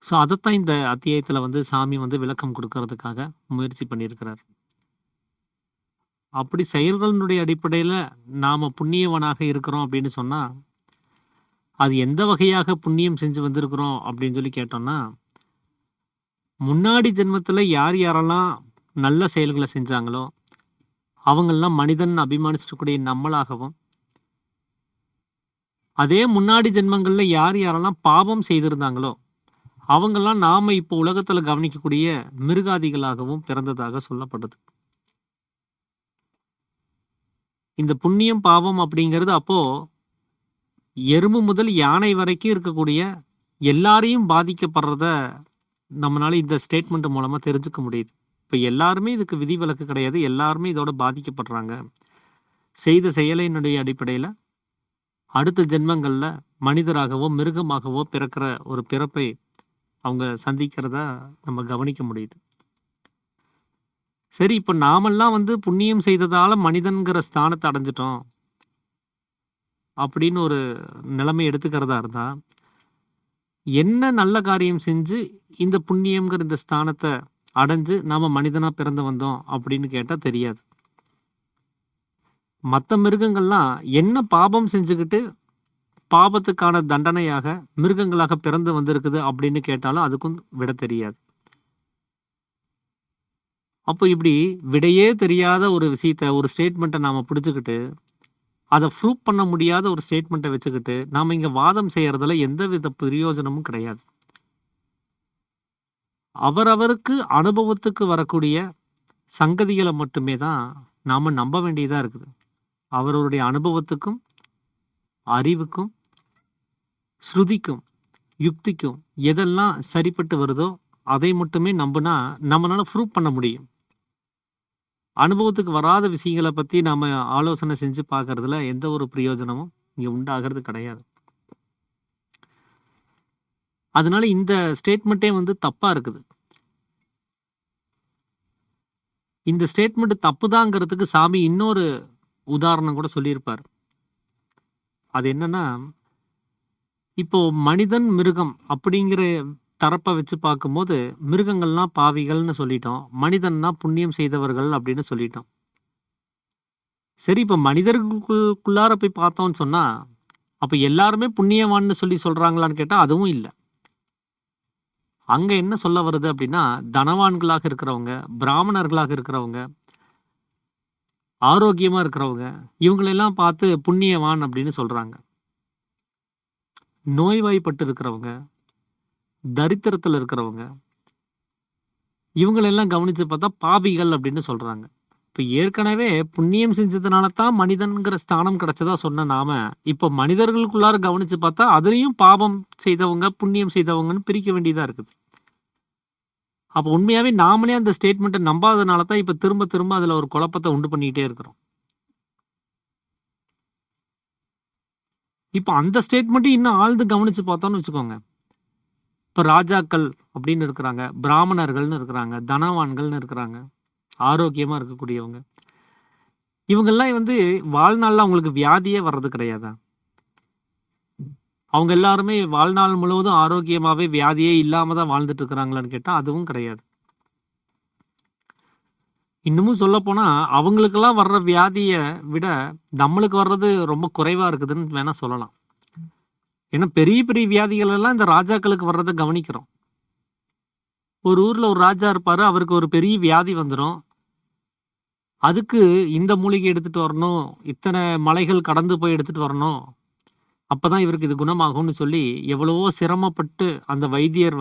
ஸோ அதைத்தான் இந்த அத்தியாயத்துல வந்து சாமி வந்து விளக்கம் கொடுக்கறதுக்காக முயற்சி பண்ணியிருக்கிறார். அப்படி செயல்களினுடைய அடிப்படையில நாம புண்ணியவனாக இருக்கிறோம் அப்படின்னு சொன்னா, அது எந்த வகையாக புண்ணியம் செஞ்சு வந்திருக்கிறோம் அப்படின்னு சொல்லி கேட்டோம்னா, முன்னாடி ஜென்மத்துல யார் யாரெல்லாம் நல்ல செயல்களை செஞ்சாங்களோ அவங்கெல்லாம் மனிதன் அபிமானிச்சிருக்கக்கூடிய நம்மளாகவும், அதே முன்னாடி ஜென்மங்கள்ல யார் யாரெல்லாம் பாவம் செய்திருந்தாங்களோ அவங்கெல்லாம் நாம இப்போ உலகத்துல கவனிக்கக்கூடிய மிருகாதிகளாகவும் பிறந்ததாக சொல்லப்படுது. இந்த புண்ணியம் பாவம் அப்படிங்கிறது அப்போ எறும்பு முதல் யானை வரைக்கும் இருக்கக்கூடிய எல்லாரையும் பாதிக்கப்படுறத நம்மளால இந்த ஸ்டேட்மெண்ட் மூலமா தெரிஞ்சுக்க முடியுது. இப்ப எல்லாருமே இதுக்கு விதிவிலக்கு கிடையாது, எல்லாருமே இதோட பாதிக்கப்படுறாங்க. செய்த செயலினுடைய அடிப்படையில அடுத்த ஜென்மங்கள்ல மனிதராகவோ மிருகமாகவோ பிறக்கிற ஒரு பிறப்பை அவங்க சந்திக்கிறத நம்ம கவனிக்க முடியுது. சரி, இப்ப நாமெல்லாம் வந்து புண்ணியம் செய்ததால மனிதன்கிற ஸ்தானத்தை அடைஞ்சிட்டோம் அப்படின்னு ஒரு நிலைமை எடுத்துக்கிறதா இருந்தா, என்ன நல்ல காரியம் செஞ்சு இந்த புண்ணியம்ங்கிற இந்த ஸ்தானத்தை அடைஞ்சு நாம மனிதனா பிறந்து வந்தோம் அப்படின்னு கேட்டா தெரியாது. மற்ற மிருகங்கள்லாம் என்ன பாபம் செஞ்சுக்கிட்டு பாபத்துக்கான தண்டனையாக மிருகங்களாக பிறந்து வந்திருக்குது அப்படின்னு கேட்டாலும் அதுக்கும் விட தெரியாது. அப்போ இப்படி விடையே தெரியாத ஒரு விஷயத்த, ஒரு ஸ்டேட்மெண்ட்டை நாம பிடிச்சுக்கிட்டு அதை ப்ரூவ் பண்ண முடியாத ஒரு ஸ்டேட்மெண்ட்டை வச்சுக்கிட்டு நாம இங்க வாதம் செய்யறதுல எந்தவித பிரயோஜனமும் கிடையாது. அவரவருக்கு அனுபவத்துக்கு வரக்கூடிய சங்கதிகளை மட்டுமே தான் நாம நம்ப வேண்டியதா இருக்குது. அவருடைய அனுபவத்துக்கும் அறிவுக்கும் ஸ்ருதிக்கும் யுக்திக்கும் எதெல்லாம் சரிப்பட்டு வருதோ அதை மட்டுமே நம்பினா நம்மளால ப்ரூவ் பண்ண முடியும். அனுபவத்துக்கு வராத விஷயங்களை பத்தி நாம ஆலோசனை செஞ்சு பார்க்கறதுல எந்த ஒரு பிரயோஜனமும் இங்க உண்டாகிறது கிடையாது. அதனால இந்த ஸ்டேட்மெண்ட்டே தப்பா இருக்குது. இந்த ஸ்டேட்மெண்ட் தப்புதாங்கிறதுக்கு சாமி இன்னொரு உதாரணம் கூட சொல்லியிருப்பார். அது என்னன்னா, இப்போ மனிதன் மிருகம் அப்படிங்கிற தரப்பை வச்சு பார்க்கும்போது மிருகங்கள்லாம் பாவிகள்னு சொல்லிட்டோம், மனிதன்னா புண்ணியம் செய்தவர்கள் அப்படின்னு சொல்லிட்டோம். சரி, இப்ப மனிதர்களுக்குள்ளார போய் பார்த்தோம்னு சொன்னா அப்ப எல்லாருமே புண்ணியவான்னு சொல்லி சொல்றாங்களான்னு கேட்டா அதுவும் இல்லை. அங்க என்ன சொல்ல வருது அப்படின்னா, தனவான்களாக இருக்கிறவங்க, பிராமணர்களாக இருக்கிறவங்க, ஆரோக்கியமா இருக்கிறவங்க, இவங்களெல்லாம் பார்த்து புண்ணியவான் அப்படின்னு சொல்றாங்க. நோய்வாய்ப்பட்டு இருக்கிறவங்க, தரித்திரத்துல இருக்கிறவங்க, இவங்களெல்லாம் கவனிச்சு பார்த்தா பாவிகள் அப்படின்னு சொல்றாங்க. இப்ப ஏற்கனவே புண்ணியம் செஞ்சதுனால தான் மனிதன்கிற ஸ்தானம் கிடைச்சதா சொன்ன நாம, இப்ப மனிதர்களுக்குள்ளார கவனிச்சு பார்த்தா அதுலயும் பாவம் செய்தவங்க, புண்ணியம் செய்தவங்கன்னு பிரிக்க வேண்டியதா இருக்குது. அப்ப உண்மையாவே நாமளே அந்த ஸ்டேட்மெண்ட்டை நம்பாதனால தான் இப்ப திரும்ப திரும்ப அதுல ஒரு குழப்பத்தை உண்டு பண்ணிக்கிட்டே இருக்கிறோம். இப்ப அந்த ஸ்டேட்மெண்ட் இன்னும் ஆழ்ந்து கவனிச்சு பார்த்தோம்னு வச்சுக்கோங்க. இப்ப ராஜாக்கள் அப்படின்னு இருக்கிறாங்க, பிராமணர்கள்னு இருக்கிறாங்க, தனவான்கள்னு இருக்கிறாங்க, ஆரோக்கியமா இருக்கக்கூடியவங்க. இவங்கெல்லாம் வாழ்நாள்ல அவங்களுக்கு வியாதியே வர்றது கிடையாதா? அவங்க எல்லாருமே வாழ்நாள் முழுவதும் ஆரோக்கியமாவே வியாதியே இல்லாம தான் வாழ்ந்துட்டு இருக்கிறாங்களான்னு கேட்டா அதுவும் கிடையாது. இன்னமும் சொல்லப்போனா அவங்களுக்கெல்லாம் வர்ற வியாதிய விட நம்மளுக்கு வர்றது ரொம்ப குறைவா இருக்குதுன்னு வேணா சொல்லலாம். ஏன்னா பெரிய பெரிய வியாதிகள் எல்லாம் இந்த ராஜாக்களுக்கு வர்றதை கவனிக்கிறோம். ஒரு ஊர்ல ஒரு ராஜா இருப்பாரு, அவருக்கு ஒரு பெரிய வியாதி வந்துடும். அதுக்கு இந்த மூலிகை எடுத்துட்டு வரணும், இத்தனை மலைகள் கடந்து போய் எடுத்துட்டு வரணும், அப்பதான் இவருக்கு இது குணமாகும்னு சொல்லி எவ்வளவோ சிரமப்பட்டு அந்த வைத்தியர்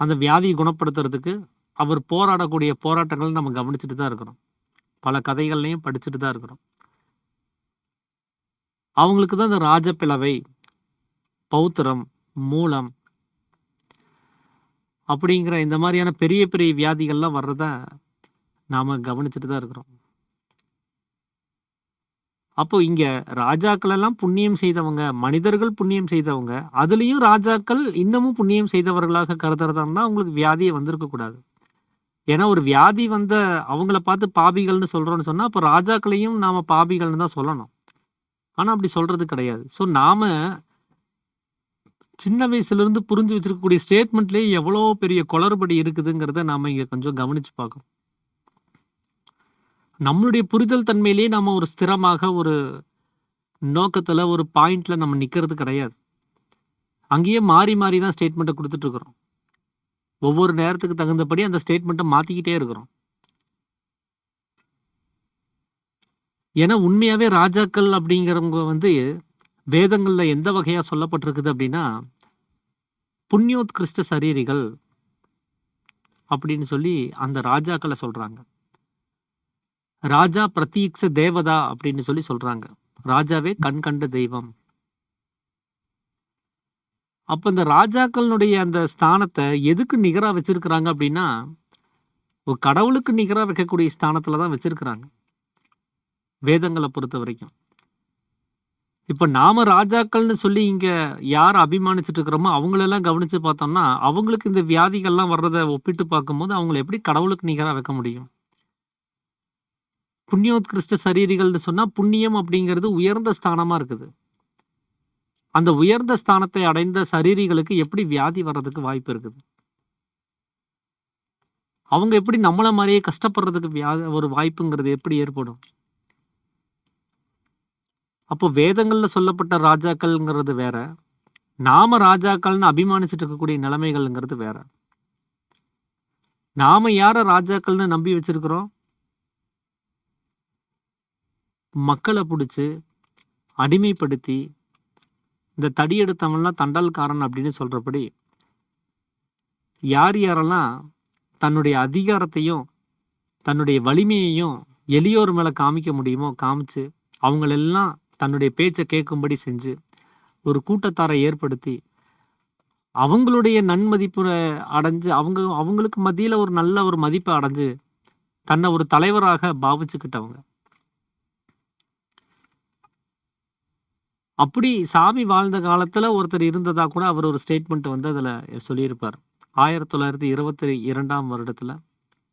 அந்த வியாதியை குணப்படுத்துறதுக்கு அவர் போராடக்கூடிய போராட்டங்கள் நம்ம கவனிச்சுட்டு தான் இருக்கிறோம். பல கதைகள்லையும் படிச்சுட்டு தான் இருக்கிறோம். அவங்களுக்கு தான் இந்த ராஜப்பிளவை, பௌத்திரம், மூலம் அப்படிங்கிற இந்த மாதிரியான பெரிய பெரிய வியாதிகள்லாம் வர்றத நாம கவனிச்சுட்டு தான் இருக்கிறோம். அப்போ இங்க ராஜாக்கள் எல்லாம் புண்ணியம் செய்தவங்க, மனிதர்கள் புண்ணியம் செய்தவங்க, அதுலயும் ராஜாக்கள் இன்னமும் புண்ணியம் செய்தவர்களாக கருதுறதா இருந்தா அவங்களுக்கு வியாதியே வந்திருக்க கூடாது. ஏன்னா ஒரு வியாதி அவங்கள பார்த்து பாபிகள்னு சொல்றோம்னு சொன்னா அப்ப ராஜாக்களையும் நாம பாபிகள்னு தான் சொல்லணும். ஆனா அப்படி சொல்றது கிடையாது. ஸோ நாம சின்ன வயசுல இருந்து புரிஞ்சு வச்சிருக்கக்கூடிய ஸ்டேட்மெண்ட்லயே எவ்வளோ பெரிய குளறுபடி இருக்குதுங்கிறத நாம இங்க கொஞ்சம் கவனிச்சு பார்க்கணும். நம்மளுடைய புரிதல் தன்மையிலேயே நாம ஒரு ஸ்திரமாக ஒரு நோக்கத்துல ஒரு பாயிண்ட்ல நம்ம நிக்கிறது கிடையாது. அங்கேயே மாறி மாறி தான் ஸ்டேட்மெண்ட்டை கொடுத்துட்டு இருக்கிறோம். ஒவ்வொரு நேரத்துக்கு தகுந்தபடி அந்த ஸ்டேட்மெண்ட்டை மாத்திக்கிட்டே இருக்கிறோம். ஏன்னா உண்மையாவே ராஜாக்கள் அப்படிங்கிறவங்க வேதங்கள்ல எந்த வகையா சொல்லப்பட்டிருக்குது அப்படின்னா புண்ணியோத்கிருஷ்ட சரீரிகள் அப்படின்னு சொல்லி அந்த ராஜாக்களை சொல்றாங்க. ராஜா பிரதீக்ஷ தேவதா அப்படின்னு சொல்லி சொல்றாங்க. ராஜாவே கண் கண்ட தெய்வம். அப்ப இந்த ராஜாக்களுடைய அந்த ஸ்தானத்தை எதுக்கு நிகரா வச்சிருக்கிறாங்க அப்படின்னா ஒரு கடவுளுக்கு நிகரா வைக்கக்கூடிய ஸ்தானத்துலதான் வச்சிருக்கிறாங்க வேதங்களை பொறுத்த வரைக்கும். இப்ப நாம ராஜாக்கள்னு சொல்லி இங்க யார் அபிமானிச்சுட்டு இருக்கிறோமோ அவங்களெல்லாம் கவனிச்சு பார்த்தோம்னா அவங்களுக்கு இந்த வியாதிகள்லாம் வர்றதை ஒப்பிட்டு பார்க்கும்போது அவங்களை எப்படி கடவுளுக்கு நிகரா வைக்க முடியும்? புண்ணியோத்கிருஷ்ட சரீரிகள்னு சொன்னா புண்ணியம் அப்படிங்கிறது உயர்ந்த ஸ்தானமா இருக்குது. அந்த உயர்ந்த ஸ்தானத்தை அடைந்த சரீரிகளுக்கு எப்படி வியாதி வர்றதுக்கு வாய்ப்பு இருக்குது? அவங்க எப்படி நம்மள மாதிரியே கஷ்டப்படுறதுக்கு ஒரு வாய்ப்புங்கிறது எப்படி ஏற்படும்? அப்போ வேதங்கள்ல சொல்லப்பட்ட ராஜாக்கள்ங்கிறது வேற. நாம ராஜாக்கள்னு அபிமானிச்சுட்டு இருக்கக்கூடிய நிலைமைகள்ங்கிறது வேற. நாம யார ராஜாக்கள்னு நம்பி வச்சிருக்கிறோம்? மக்கள புடிச்சு, அடிமைப்படுத்தி, இந்த தடி எடுத்தவன்லாம் தண்டால்காரன் அப்படின்னு சொல்றபடி, யார் யாரெல்லாம் தன்னுடைய அதிகாரத்தையும், தன்னுடைய வலிமையையும் எளியோர் மேல காமிக்க முடியுமோ காமிச்சு, அவங்களெல்லாம் தன்னுடைய பேச்ச கேட்கும்படி செஞ்சு, ஒரு கூட்டத்தாரை ஏற்படுத்தி, அவங்களுடைய நன்மதிப்புல அடைஞ்சு, அவங்களுக்கு மத்தியில ஒரு நல்ல ஒரு மதிப்ப அடைஞ்சு, தன்னை ஒரு தலைவராக பாவிச்சுக்கிட்டவங்க. அப்படி சாமி வாழ்ந்த காலத்துல ஒருத்தர் இருந்ததா கூட அவர் ஒரு ஸ்டேட்மெண்ட் வந்து அதுல சொல்லியிருப்பார். 1922ஆம் வருடத்துல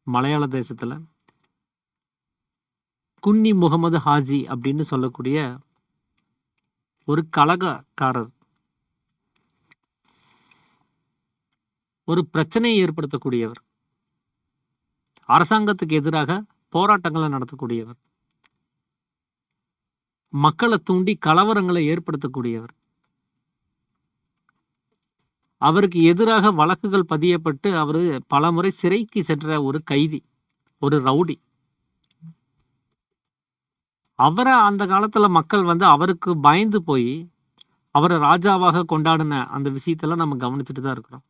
மலையாள தேசத்துல குன்னி முகமது ஹாஜி அப்படின்னு சொல்லக்கூடிய ஒரு கலகக்காரர், ஒரு பிரச்சனையை ஏற்படுத்தக்கூடியவர், அரசாங்கத்துக்கு எதிராக போராட்டங்களை நடத்தக்கூடியவர், மக்களை தூண்டி கலவரங்களை ஏற்படுத்தக்கூடியவர், அவருக்கு எதிராக வழக்குகள் பதியப்பட்டு அவரு பலமுறை சிறைக்கு சென்ற ஒரு கைதி, ஒரு ரவுடி. அவரை அந்த காலத்துல மக்கள் வந்து அவருக்கு பயந்து போய் அவரை ராஜாவாக கொண்டாடின அந்த விஷயத்தெல்லாம் நம்ம கவனிச்சுட்டு தான் இருக்கிறோம்.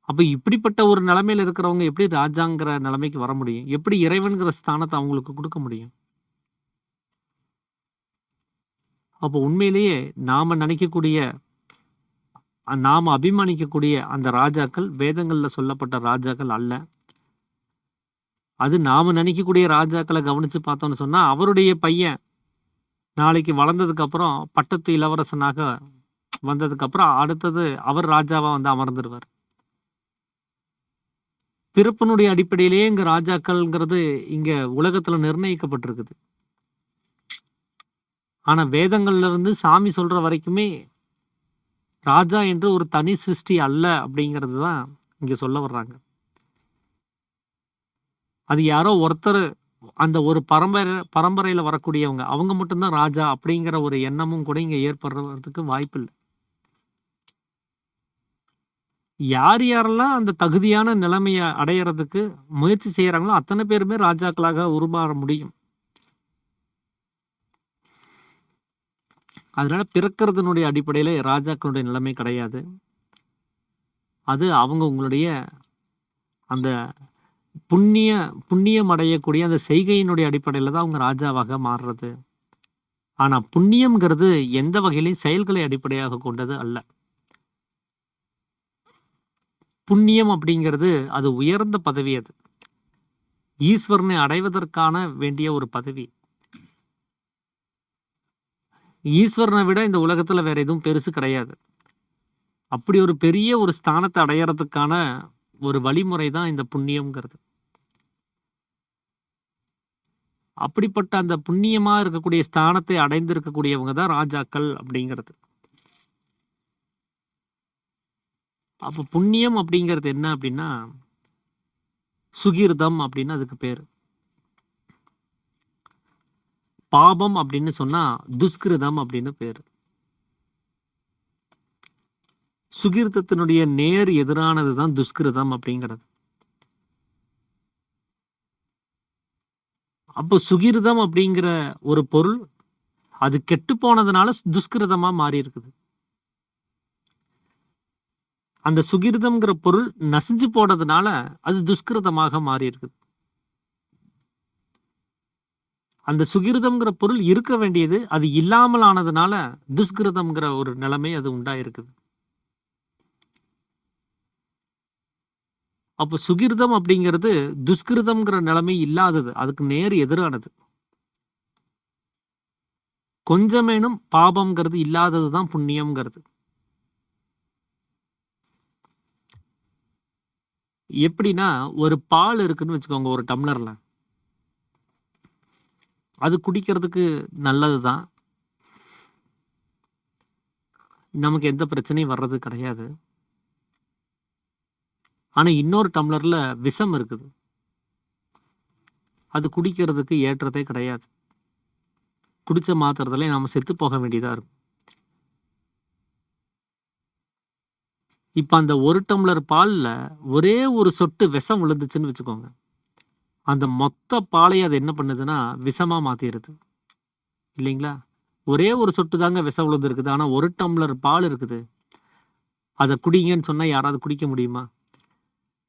அப்ப இப்படிப்பட்ட ஒரு நிலைமையில இருக்கிறவங்க எப்படி ராஜாங்கிற நிலைமைக்கு வர முடியும்? எப்படி இறைவன்கிற ஸ்தானத்தை அவங்களுக்கு கொடுக்க முடியும்? அப்போ உண்மையிலேயே நாம நினைக்கக்கூடிய, நாம அபிமானிக்கக்கூடிய அந்த ராஜாக்கள் வேதங்கள்ல சொல்லப்பட்ட ராஜாக்கள் அல்ல. அது நாம நினைக்கக்கூடிய ராஜாக்களை கவனிச்சு பார்த்தோம்னு சொன்னா, அவருடைய பையன் நாளைக்கு வளர்ந்ததுக்கு அப்புறம் பட்டத்து இளவரசனாக வந்ததுக்கு அப்புறம் அடுத்தது அவர் ராஜாவா வந்து அமர்ந்துருவார். பிறப்பினுடைய அடிப்படையிலேயே இங்க ராஜாக்கள்ங்கிறது இங்க உலகத்துல நிர்ணயிக்கப்பட்டிருக்குது. ஆனா வேதங்கள்ல இருந்து சாமி சொல்ற வரைக்குமே ராஜா என்று ஒரு தனி சிருஷ்டி அல்ல அப்படிங்கிறது தான் இங்க சொல்ல வர்றாங்க. அது யாரோ ஒருத்தர், அந்த ஒரு பரம்பரையில வரக்கூடியவங்க, அவங்க மட்டும்தான் ராஜா அப்படிங்கிற ஒரு எண்ணமும் கூட இங்க ஏற்படுறதுக்கு வாய்ப்பு இல்லை. யார் யாரெல்லாம் அந்த தகுதியான நிலைமையை அடையறதுக்கு முயற்சி செய்யறாங்களோ அத்தனை பேருமே ராஜாக்களாக உருமாற முடியும். அதனால பிறக்கிறதுனுடைய அடிப்படையில ராஜாக்களுடைய நிலைமை கிடையாது. அது அவங்க உங்களுடைய அந்த புண்ணியம் அடையக்கூடிய அந்த செய்கையினுடைய அடிப்படையில தான் அவங்க ராஜாவாக மாறுறது. ஆனா புண்ணியம்ங்கிறது எந்த வகையிலையும் செயல்களை அடிப்படையாக கொண்டது அல்ல. புண்ணியம் அப்படிங்கிறது அது உயர்ந்த பதவி. அது ஈஸ்வரனை அடைவதற்கான வேண்டிய ஒரு பதவி. ஈஸ்வரனை விட இந்த உலகத்துல வேற எதுவும் பெருசு கிடையாது. அப்படி ஒரு பெரிய ஒரு ஸ்தானத்தை அடையறதுக்கான ஒரு வழிமுறை தான் இந்த புண்ணியம்ங்கிறது. அப்படிப்பட்ட அந்த புண்ணியமா இருக்கக்கூடிய ஸ்தானத்தை அடைந்திருக்கக்கூடியவங்க தான் ராஜாக்கள் அப்படிங்கிறது. அப்ப புண்ணியம் அப்படிங்கிறது என்ன அப்படின்னா சுகிர்தம் அப்படின்னு அதுக்கு பேரு. பாபம் அப்படின்னு சொன்னா துஷ்கிருதம் அப்படின்னு பேரு. சுகிர்தத்தினுடைய நேர் எதிரானதுதான் துஷ்கிருதம் அப்படிங்கிறது. அப்போ சுகிர்தம் அப்படிங்கிற ஒரு பொருள் அது கெட்டு போனதுனால துஷ்கிருதமா மாறி இருக்குது. அந்த சுகிர்தம்ங்கிற பொருள் நசிஞ்சு போனதுனால அது துஷ்கிருதமாக மாறி இருக்குது. அந்த சுகிர்தம்ங்கிற பொருள் இருக்க வேண்டியது அது இல்லாமல் ஆனதுனால துஷ்கிருதம்ங்கிற ஒரு நிலைமை அது உண்டாயிருக்குது. அப்போ சுகிர்தம் அப்படிங்கிறது துஷ்கிருதம்ங்கிற நிலைமை இல்லாதது, அதுக்கு நேர் எதிரானது. கொஞ்சமேனும் பாபம்ங்கிறது இல்லாததுதான் புண்ணியம்ங்கிறது. எப்படின்னா ஒரு பால் இருக்குன்னு வச்சுக்கோங்க, ஒரு டம்ளர்ல, அது குடிக்கிறதுக்கு நல்லதுதான், நமக்கு எந்த பிரச்சனையும் வர்றது கிடையாது. ஆனா இன்னொரு டம்ளர்ல விஷம் இருக்குது. அது குடிக்கிறதுக்கு ஏற்றதே கிடையாது. குடிச்ச மாத்திரத்திலே நாம செத்து போக வேண்டியதா இருக்கும். இப்ப அந்த 1 டம்ளர் பால்ல ஒரே ஒரு சொட்டு விஷம் விழுந்துச்சுன்னு வச்சுக்கோங்க. அந்த மொத்த பாலையும் அது என்ன பண்ணுதுன்னா, விஷமா மாத்திருது. இல்லைங்களா? ஒரே ஒரு சொட்டு தாங்க விஷம் விழுந்திருக்குது. ஆனா 1 டம்ளர் பால் இருக்குது. அத குடிங்கன்னு சொன்னா யாராவது குடிக்க முடியுமா?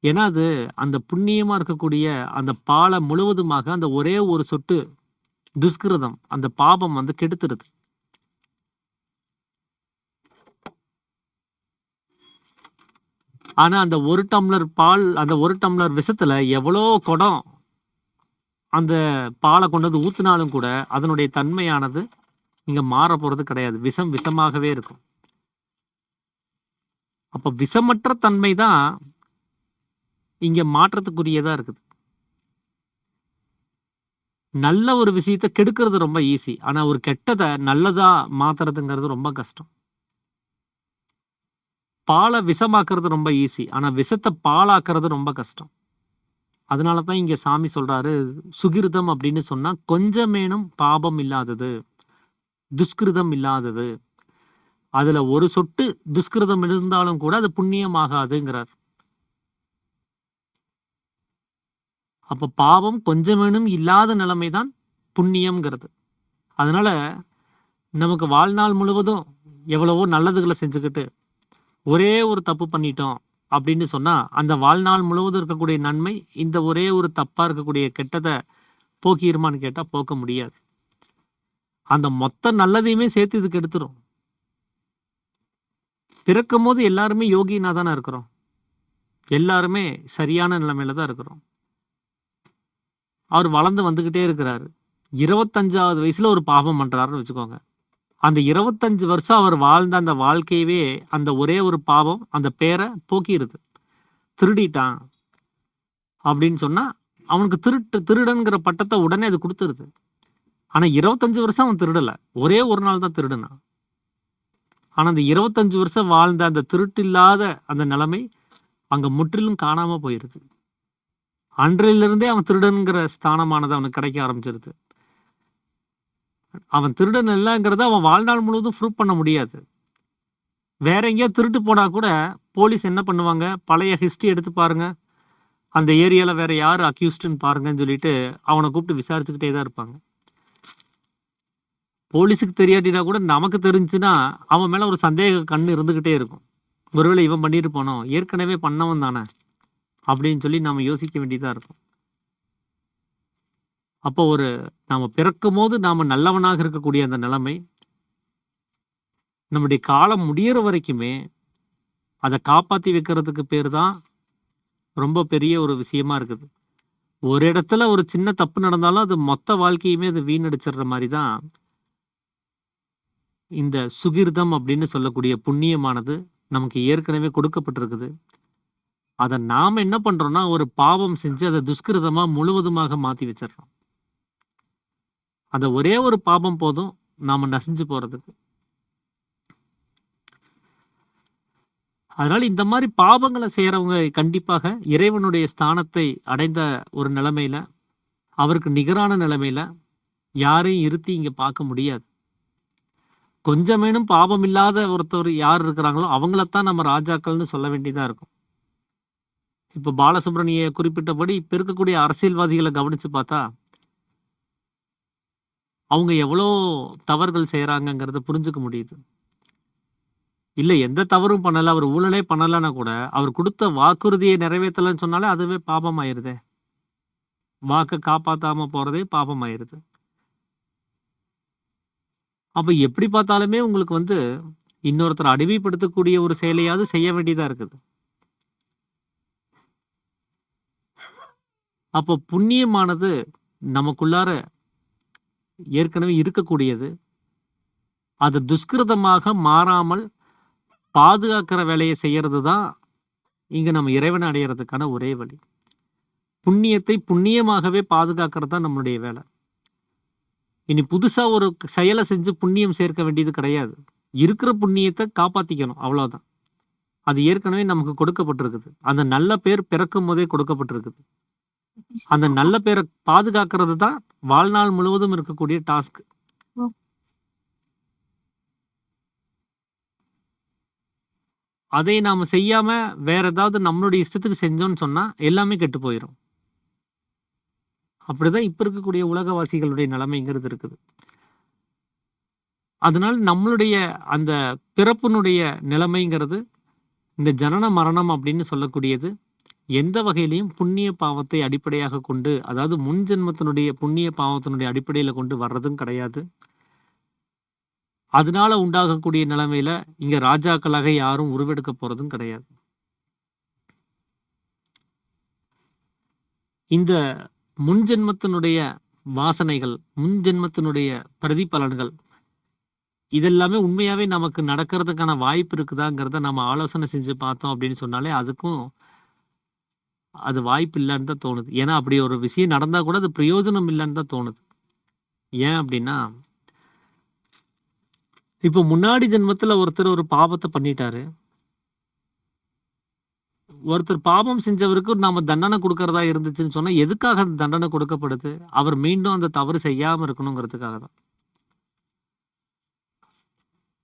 ஏன்னா அது அந்த புண்ணியமா இருக்கக்கூடிய அந்த பால முழுவதுமாக அந்த ஒரே ஒரு சொட்டு துஷ்கிருதம், அந்த பாபம் வந்து கெடுத்துருது. ஆனா அந்த 1 டம்ளர் பால், அந்த 1 டம்ளர் விஷத்துல எவ்வளோ குடம் அந்த பால கொண்டு வந்து ஊத்துனாலும் கூட, அதனுடைய தன்மையானது இங்க மாறப் போறது கிடையாது. விஷம் விஷமாகவே இருக்கும். அப்ப விஷமற்ற தன்மை தான் இங்க மாற்றத்துக்குரியதா இருக்குது. நல்ல ஒரு விஷயத்த கெடுக்கிறது ரொம்ப ஈஸி. ஆனா ஒரு கெட்டத நல்லதா மாத்துறதுங்கிறது ரொம்ப கஷ்டம். பால விஷமாக்குறது ரொம்ப ஈஸி. ஆனா விஷத்த பாலாக்குறது ரொம்ப கஷ்டம். அதனால தான் இங்க சாமி சொல்றாரு, சுகிர்தம் அப்படின்னு சொன்னா கொஞ்சமேனும் பாபம் இல்லாதது, துஷ்கிருதம் இல்லாதது. அதுல ஒரு சொட்டு துஷ்கிருதம் இருந்தாலும் கூட அது புண்ணியமாகாதுங்கிறார். அப்ப பாவம் கொஞ்சமேனும் இல்லாத நிலைமை தான் புண்ணியம்ங்கிறது. அதனால நமக்கு வாழ்நாள் முழுவதும் எவ்வளவோ நல்லதுகள செஞ்சுக்கிட்டு, ஒரே ஒரு தப்பு பண்ணிட்டோம் அப்படின்னு சொன்னா, அந்த வாழ்நாள் முழுவதும் இருக்கக்கூடிய நன்மை, இந்த ஒரே ஒரு தப்பா இருக்கக்கூடிய கெட்டத போக்கிருமான்னு கேட்டா போக்க முடியாது. அந்த மொத்த நல்லதையுமே சேர்த்து இது கெடுத்துரும். பிறக்கும்போது எல்லாருமே யோகினா தானே இருக்கிறோம். எல்லாருமே சரியான நிலைமையில தான் இருக்கிறோம். அவர் வளர்ந்து வந்துகிட்டே இருக்கிறாரு. 25வது வயசுல ஒரு பாவம் பண்றாருன்னு வச்சுக்கோங்க. அந்த 25 வருஷம் அவர் வாழ்ந்த அந்த வாழ்க்கையவே அந்த ஒரே ஒரு பாவம் அந்த பேர போக்கிருது. திருடிட்டான் அப்படின்னு சொன்னா, அவனுக்கு திருடன்ங்கிற பட்டத்த உடனே அது குடுத்துருது. ஆனா 25 வருஷம் அவன் திருடல. ஒரே ஒரு நாள் தான் திருடுனான். ஆனா அந்த 25 வருஷம் வாழ்ந்த அந்த திருட்டில்லாத அந்த நிலைமை அங்க முற்றிலும் காணாம போயிருது. அன்றையிலிருந்தே அவன் திருடன்ங்கிற ஸ்தானமானது அவனுக்கு கிடைக்க ஆரம்பிச்சிருது. அவன் திருடன் இல்லங்கிறத அவன் வாழ்நாள் முழுவதும் ப்ரூவ் பண்ண முடியாது. வேற எங்கேயாவது திருட்டு போனா கூட போலீஸ் என்ன பண்ணுவாங்க, பழைய ஹிஸ்டரி எடுத்து பாருங்க. அந்த ஏரியால வேற யாரு அக்யூஸ்டுன்னு பாருங்கன்னு சொல்லிட்டு அவன கூப்பிட்டு விசாரிச்சுக்கிட்டே தான் இருப்பாங்க. போலீஸுக்கு தெரியாட்டினா கூட நமக்கு தெரிஞ்சுச்சுன்னா, அவன் மேல ஒரு சந்தேக கண்ணு இருந்துகிட்டே இருக்கும். ஒருவேளை இவன் பண்ணியிருப்பானோ, ஏற்கனவே பண்ணவன் தானே அப்படின்னு சொல்லி நாம யோசிக்க வேண்டியதா இருக்கும். அப்போ நாம பிறக்கும்போது நாம நல்லவனாக இருக்கக்கூடிய அந்த நிலைமை, நம்முடைய காலம் முடியிற வரைக்குமே அத காப்பாத்தி வைக்கிறதுக்கு பேரு தான் ரொம்ப பெரிய ஒரு விஷயமா இருக்குது. ஒரு இடத்துல ஒரு சின்ன தப்பு நடந்தாலும், அது மொத்த வாழ்க்கையுமே அது வீணடிச்சிடுற மாரி தான், இந்த சுகிர்தம் அப்படின்னு சொல்லக்கூடிய புண்ணியமானது நமக்கு ஏற்கனவே கொடுக்கப்பட்டிருக்குது. அத நாம என்ன பண்றோம்னா, ஒரு பாவம் செஞ்சு அத துஷ்கிருதமா முழுவதுமாக மாத்தி வச்சிடுறோம். அந்த ஒரே ஒரு பாபம் போதும் நாம நசிஞ்சு போறதுக்கு. அதனால இந்த மாரி பாவங்கள செய்றவங்க கண்டிப்பாக இறைவனுடைய ஸ்தானத்தை அடைந்த ஒரு நிலைமையில, அவருக்கு நிகரான நிலைமையில யாரையும் இருத்தி இங்க பார்க்க முடியாது. கொஞ்சமேனும் பாவம் இல்லாத ஒருத்தர் யார் இருக்கிறாங்களோ, அவங்களத்தான் நம்ம ராஜாக்கள்னு சொல்ல வேண்டியதா இருக்கும். இப்ப பாலசுப்ரமணிய குறிப்பிட்டபடி இப்ப இருக்கக்கூடிய அரசியல்வாதிகள கவனிச்சு பார்த்தா, அவங்க எவ்வளோ தவறுகள் செய்றாங்கங்கிறத புரிஞ்சுக்க முடியுது. இல்ல எந்த தவறும் பண்ணல, அவர் ஊழலே பண்ணலன்னா கூட, அவர் குடுத்த வாக்குறுதிய நிறைவேத்தலன்னு சொன்னாலே அதுவே பாபம் ஆயிருதே. வாக்க காப்பாத்தாம போறதே பாபம் ஆயிருது. அப்ப எப்படி பார்த்தாலுமே உங்களுக்கு இன்னொருத்தர அடிமைப்படுத்தக்கூடிய ஒரு செயலையாவது செய்ய வேண்டியதா இருக்குது. அப்போ புண்ணியமானது நமக்குள்ளார ஏற்கனவே இருக்கக்கூடியது. அது துஷ்கிருதமாக மாறாமல் பாதுகாக்கிற வேலைய செய்யறது தான், இங்க நம்ம இறைவன அடையறதுக்கான ஒரே வழி. புண்ணியத்தை புண்ணியமாகவே பாதுகாக்கிறது தான் நம்மளுடைய வேலை. இனி புதுசா ஒரு செயல செஞ்சு புண்ணியம் சேர்க்க வேண்டியது கிடையாது. இருக்கிற புண்ணியத்த காப்பாத்திக்கணும். அவ்வளவுதான். அது ஏற்கனவே நமக்கு கொடுக்கப்பட்டிருக்குது. அந்த நல்ல பேர் பிறக்கும் போதே கொடுக்கப்பட்டிருக்குது. அந்த நல்ல பேரை பாதுகாக்கிறது தான் வாழ்நாள் முழுவதும் இருக்கக்கூடிய டாஸ்க். அதை நாம செய்யாம வேற ஏதாவது நம்மளுடைய இஷ்டத்துக்கு செஞ்சோம்னு சொன்னா எல்லாமே கெட்டு போயிரும். அப்படிதான் இப்ப இருக்கக்கூடிய உலகவாசிகளுடைய நிலைமைங்கிறது இருக்குது. அதனால நம்மளுடைய அந்த பிறப்பினுடைய நிலைமைங்கிறது இந்த ஜனன மரணம் அப்படின்னு சொல்லக்கூடியது எந்த வகையிலையும் புண்ணிய பாவத்தை அடிப்படையாக கொண்டு, அதாவது முன் ஜென்மத்தினுடைய புண்ணிய பாவத்தினுடைய அடிப்படையில கொண்டு வர்றதும் கிடையாது. அதனால உண்டாகக்கூடிய நிலைமையில இங்க ராஜாக்களாக யாரும் உருவெடுக்க போறதும் கிடையாது. இந்த முன் ஜென்மத்தினுடைய வாசனைகள், முன் ஜென்மத்தினுடைய பிரதிபலன்கள் இதெல்லாமே உண்மையாவே நமக்கு நடக்கிறதுக்கான வாய்ப்பு இருக்குதாங்கிறத நம்ம ஆலோசனை செஞ்சு பார்த்தோம் அப்படின்னு சொன்னாலே அதுக்கும் அது வாய்ப்பு இல்லைன்னு தான் தோணுது. ஏன்னா அப்படி ஒரு விஷயம் நடந்தா கூட அது பிரயோஜனம் இல்லைன்னு தான் தோணுது. ஏன் அப்படின்னா, இப்போ முன்னாடி ஜென்மத்துல ஒருத்தர் ஒரு பாவத்தை பண்ணிட்டாரு. ஒருத்தர் பாவம் செஞ்சவருக்கு நாம தண்டனை கொடுக்கறதா இருந்துச்சுன்னு சொன்னா எதுக்காக அந்த தண்டனை கொடுக்கப்படுது? அவர் மீண்டும் அந்த தவறு செய்யாம இருக்கணுங்கிறதுக்காக தான்.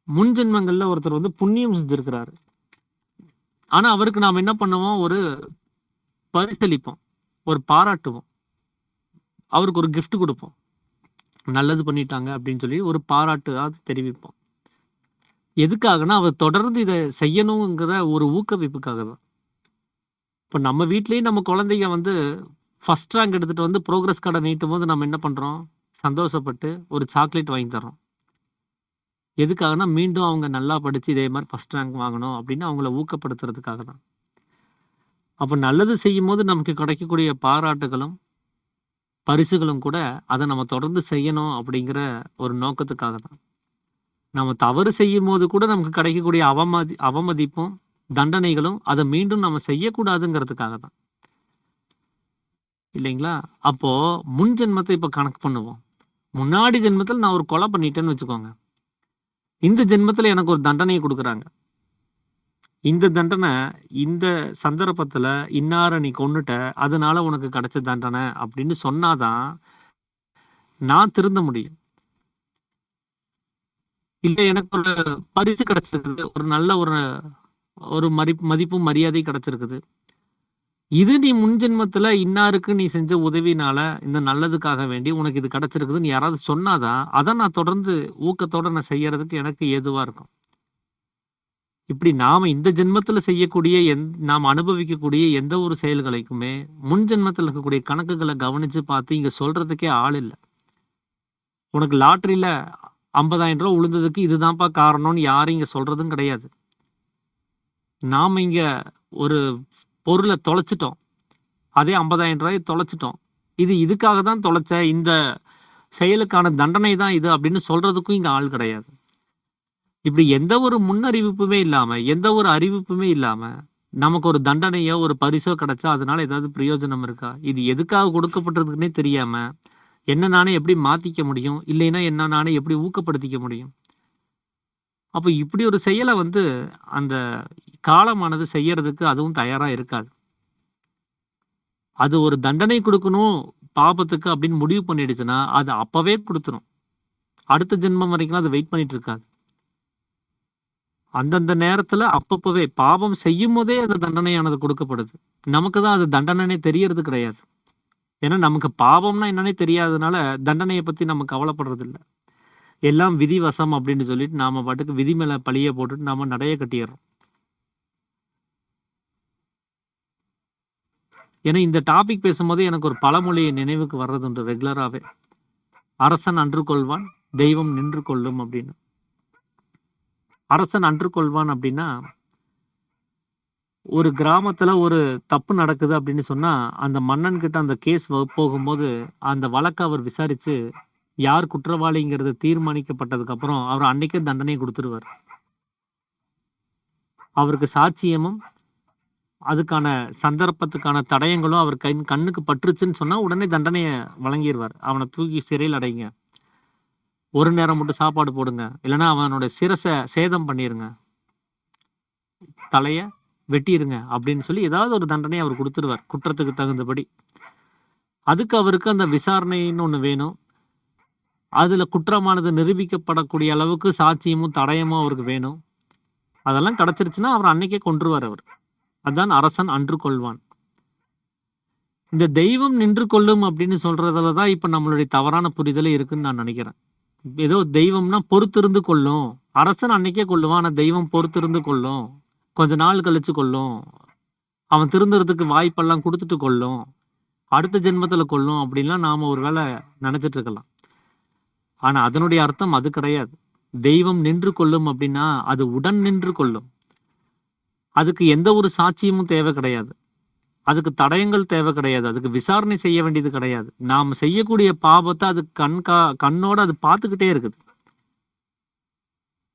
முன் ஜென்மங்கள்ல ஒருத்தர் வந்து புண்ணியம் செஞ்சிருக்கிறாரு. ஆனா அவருக்கு நாம என்ன பண்ணுவோம்? ஒரு பரிசளிப்போம், ஒரு பாராட்டுவோம், அவருக்கு ஒரு gift கொடுப்போம். நல்லது பண்ணிட்டாங்க அப்படின்னு சொல்லி ஒரு பாராட்டு தெரிவிப்போம். எதுக்காகனா அவர் தொடர்ந்து இதை செய்யணுங்கிற ஒரு ஊக்குவிப்புக்காக தான். இப்போ நம்ம வீட்லயும் நம்ம குழந்தைங்க வந்து ஃபர்ஸ்ட் ரேங்க் எடுத்துட்டு வந்து ப்ரோக்ரஸ் கார்டை நீட்டும் போது நம்ம என்ன பண்றோம்? சந்தோஷப்பட்டு ஒரு சாக்லேட் வாங்கி தர்றோம். எதுக்காகனா மீண்டும் அவங்க நல்லா படிச்சு இதே மாதிரி ஃபர்ஸ்ட் ரேங்க் வாங்கணும் அப்படின்னு அவங்கள ஊக்கப்படுத்துறதுக்காக தான். அப்போ நல்லது செய்யும் போது நமக்கு கிடைக்கக்கூடிய பாராட்டுகளும் பரிசுகளும் கூட அதை நம்ம தொடர்ந்து செய்யணும் அப்படிங்கிற ஒரு நோக்கத்துக்காக தான். நம்ம தவறு செய்யும் போது கூட நமக்கு கிடைக்கக்கூடிய அவமதிப்பும் தண்டனைகளும் அதை மீண்டும் நம்ம செய்யக்கூடாதுங்கிறதுக்காக தான், இல்லைங்களா? அப்போ முன் ஜென்மத்தை இப்ப கணக்கு பண்ணுவோம். முன்னாடி ஜென்மத்தில் நான் ஒரு கொலை பண்ணிட்டேன்னு வச்சுக்கோங்க. இந்த ஜென்மத்துல எனக்கு ஒரு தண்டனையை கொடுக்குறாங்க. இந்த தண்டனை இந்த சந்தர்ப்பத்துல இன்னார நீ கொன்னுட்ட, அதனால உனக்கு கிடைச்ச தண்டனை அப்படின்னு சொன்னாதான் நான் திருந்த முடியும். இல்ல எனக்கு ஒரு பரிசு கிடைச்சிருக்குது, ஒரு நல்ல ஒரு மதிப்பும் மரியாதை கிடைச்சிருக்குது. இது நீ முன் ஜென்மத்துல இன்னாருக்கு நீ செஞ்ச உதவினால இந்த நல்லதுக்காக வேண்டி உனக்கு இது கிடைச்சிருக்குதுன்னு யாராவது சொன்னாதான் அதை நான் தொடர்ந்து ஊக்கத்தோட நான் செய்யறதுக்கு எனக்கு ஏதுவா இருக்கும். இப்படி நாம இந்த ஜென்மத்துல செய்யக்கூடிய நாம் அனுபவிக்கக்கூடிய எந்த ஒரு செயல்களுக்குமே முன் ஜென்மத்துல இருக்கக்கூடிய கணக்குகளை கவனிச்சு பார்த்து இங்க சொல்றதுக்கே ஆள் இல்லை. உனக்கு லாட்டரியில 50,000 ரூபாய் விழுந்ததுக்கு இதுதான்ப்பா காரணம்னு யாரும் இங்க சொல்றதும் கிடையாது. நாம இங்க ஒரு பொருளை தொலைச்சிட்டோம், அதே 50,000 ரூபாயை தொலைச்சிட்டோம், இது இதுக்காக தான் தொலைச்ச, இந்த செயலுக்கான தண்டனை தான் இது அப்படின்னு சொல்றதுக்கும் இங்க ஆள் கிடையாது. இப்படி எந்த ஒரு முன்னறிவிப்புமே இல்லாம, எந்த ஒரு அறிவிப்புமே இல்லாம நமக்கு ஒரு தண்டனையோ ஒரு பரிசோ கிடைச்சா அதனால ஏதாவது பிரயோஜனம் இருக்கா? இது எதுக்காக கொடுக்கப்பட்டிருக்குன்னே தெரியாம என்ன நானே எப்படி மாத்திக்க முடியும்? இல்லைன்னா என்ன நானே எப்படி ஊக்கப்படுத்திக்க முடியும்? அப்போ இப்படி ஒரு செயலை வந்து அந்த காலமானது செய்யறதுக்கு அதுவும் தயாரா இருக்காது. அது ஒரு தண்டனை கொடுக்கணும் பாபத்துக்கு அப்படின்னு முடிவு பண்ணிடுச்சுன்னா அது அப்பவே கொடுத்துரும். அடுத்த ஜென்மம் வரைக்கும் அது வெயிட் பண்ணிட்டு இருக்காது. அந்தந்த நேரத்துல அப்பப்பவே பாவம் செய்யும் போதே அந்த தண்டனையானது கொடுக்கப்படுது. நமக்கு தான் அது தண்டனை தெரியறது கிடையாது. ஏன்னா நமக்கு பாவம்னா என்னன்னே தெரியாததுனால தண்டனையை பத்தி நம்ம கவலைப்படுறது இல்லை. எல்லாம் விதிவசம் அப்படின்னு சொல்லிட்டு நாம பாட்டுக்கு விதி மேல பழிய போட்டுட்டு நாம நடைய கட்டிடுறோம். ஏன்னா இந்த டாபிக் பேசும்போது எனக்கு ஒரு பழமொழி நினைவுக்கு வர்றதுண்டு ரெகுலராகவே. அரசன் அன்று கொள்வான், தெய்வம் நின்று கொள்ளும் அப்படின்னு. அரசன் அன்று கொள்வான் அப்படின்னா, ஒரு கிராமத்துல ஒரு தப்பு நடக்குது அப்படின்னு சொன்னா அந்த மன்னன் கிட்ட அந்த கேஸ் போகும்போது அந்த வழக்கை அவர் விசாரிச்சு யார் குற்றவாளிங்கிறது தீர்மானிக்கப்பட்டதுக்கு அப்புறம் அவர் அன்னைக்கே தண்டனை கொடுத்துருவார். அவருக்கு சாட்சியமும் அதுக்கான சந்தர்ப்பத்துக்கான தடயங்களும் அவர் கண்ணுக்கு பற்றுச்சுன்னு சொன்னா உடனே தண்டனையை வழங்கிடுவார். அவனை தூக்கி சிறையில் அடைங்க, ஒரு நேரம் மட்டும் சாப்பாடு போடுங்க, இல்லைன்னா அவனோட சிரசை சேதம் பண்ணிருங்க, தலைய வெட்டிருங்க அப்படின்னு சொல்லி ஏதாவது ஒரு தண்டனை அவர் கொடுத்துருவார் குற்றத்துக்கு தகுந்தபடி. அதுக்கு அவருக்கு அந்த விசாரணைன்னு ஒண்ணு வேணும். அதுல குற்றமானது நிரூபிக்கப்படக்கூடிய அளவுக்கு சாட்சியமும் தடயமும் அவருக்கு வேணும். அதெல்லாம் கிடைச்சிருச்சுன்னா அவர் அன்னைக்கே கொன்றுவார் அவர். அதான் அரசன் அன்று கொள்வான். இந்த தெய்வம் நின்று கொள்ளும் அப்படின்னு சொல்றதுல தான் இப்ப நம்மளுடைய தவறான புரிதலே இருக்குன்னு நான் நினைக்கிறேன். ஏதோ தெய்வம்னா பொறுத்திருந்து கொள்ளும், அரசன் அன்னைக்கே கொள்ளுவான், ஆனா தெய்வம் பொறுத்திருந்து கொள்ளும், கொஞ்ச நாள் கழிச்சு கொள்ளும், அவன் திருந்துறதுக்கு வாய்ப்பெல்லாம் கொடுத்துட்டு கொள்ளும், அடுத்த ஜென்மத்துல கொள்ளும் அப்படின்லாம் நாம ஒருவேளை நினைச்சிட்டு இருக்கலாம். ஆனா அதனுடைய அர்த்தம் அது கிடையாது. தெய்வம் நின்று கொள்ளும் அப்படின்னா அது உடன் நின்று கொள்ளும். அதுக்கு எந்த ஒரு சாட்சியமும் தேவை கிடையாது, அதுக்கு தடயங்கள் தேவை கிடையாது, அதுக்கு விசாரணை செய்ய வேண்டியது கிடையாது. நாம் செய்யக்கூடிய பாவத்தை அது கண்ணோட அது பார்த்துக்கிட்டே இருக்குது.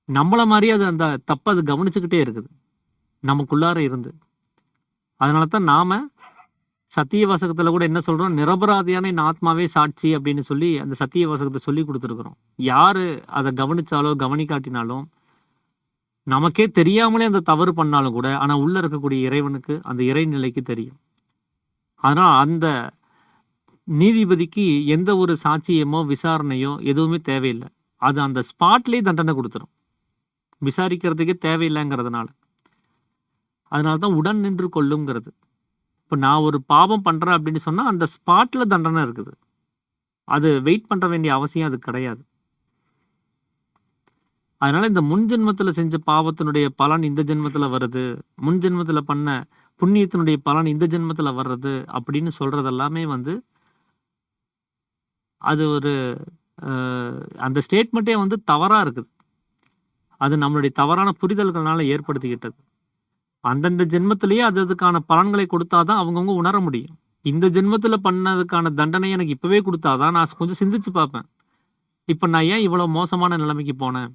நம்மள மாதிரி அது அந்த தப்பை அது கவனிச்சுக்கிட்டே இருக்குது நமக்குள்ளார இருந்து. அதனால தான் நாம சத்திய வாசகத்துல கூட என்ன சொல்றோம், நிரபராதியான என் ஆத்மாவே சாட்சி அப்படின்னு சொல்லி அந்த சத்திய வாசகத்தை சொல்லி கொடுத்துருக்குறோம். யாரு அதை கவனிச்சாலோ கவனிக்காட்டினாலும், நமக்கே தெரியாமலே அந்த தவறு பண்ணாலும் கூட, ஆனா உள்ள இருக்கக்கூடிய இறைவனுக்கு அந்த இறைநிலைக்கு தெரியும். அதனால அந்த நீதிபதிக்கு எந்த ஒரு சாட்சியமோ விசாரணையோ எதுவுமே தேவையில்லை. அது அந்த ஸ்பாட்லயே தண்டனை கொடுத்துரும், விசாரிக்கிறதுக்கே தேவையில்லைங்கிறதுனால. அதனாலதான் உடன் நின்று கொள்ளுங்கிறது. இப்ப நான் ஒரு பாவம் பண்றேன் அப்படின்னு சொன்னா அந்த ஸ்பாட்ல தண்டனை இருக்குது. அது வெயிட் பண்ற வேண்டிய அவசியம் அது கிடையாது. அதனால இந்த முன் ஜென்மத்துல செஞ்ச பாவத்தினுடைய பலன் இந்த ஜென்மத்துல வருது, முன் ஜென்மத்துல பண்ண புண்ணியத்தினுடைய பலன் இந்த ஜென்மத்துல வர்றது அப்படின்னு சொல்றது எல்லாமே அது ஒரு அந்த ஸ்டேட்மெண்ட்டே தவறா இருக்குது. அது நம்மளுடைய தவறான புரிதல்கள்னால ஏற்படுத்திக்கிட்டது. அந்தந்த ஜென்மத்திலேயே அதுக்கான பலன்களை கொடுத்தாதான் அவங்கவுங்க உணர முடியும். இந்த ஜென்மத்துல பண்ணதுக்கான தண்டனை எனக்கு இப்பவே கொடுத்தாதான் நான் கொஞ்சம் சிந்திச்சு பார்ப்பேன், இப்ப நான் ஏன் இவ்வளவு மோசமான நிலைமைக்கு போனேன்,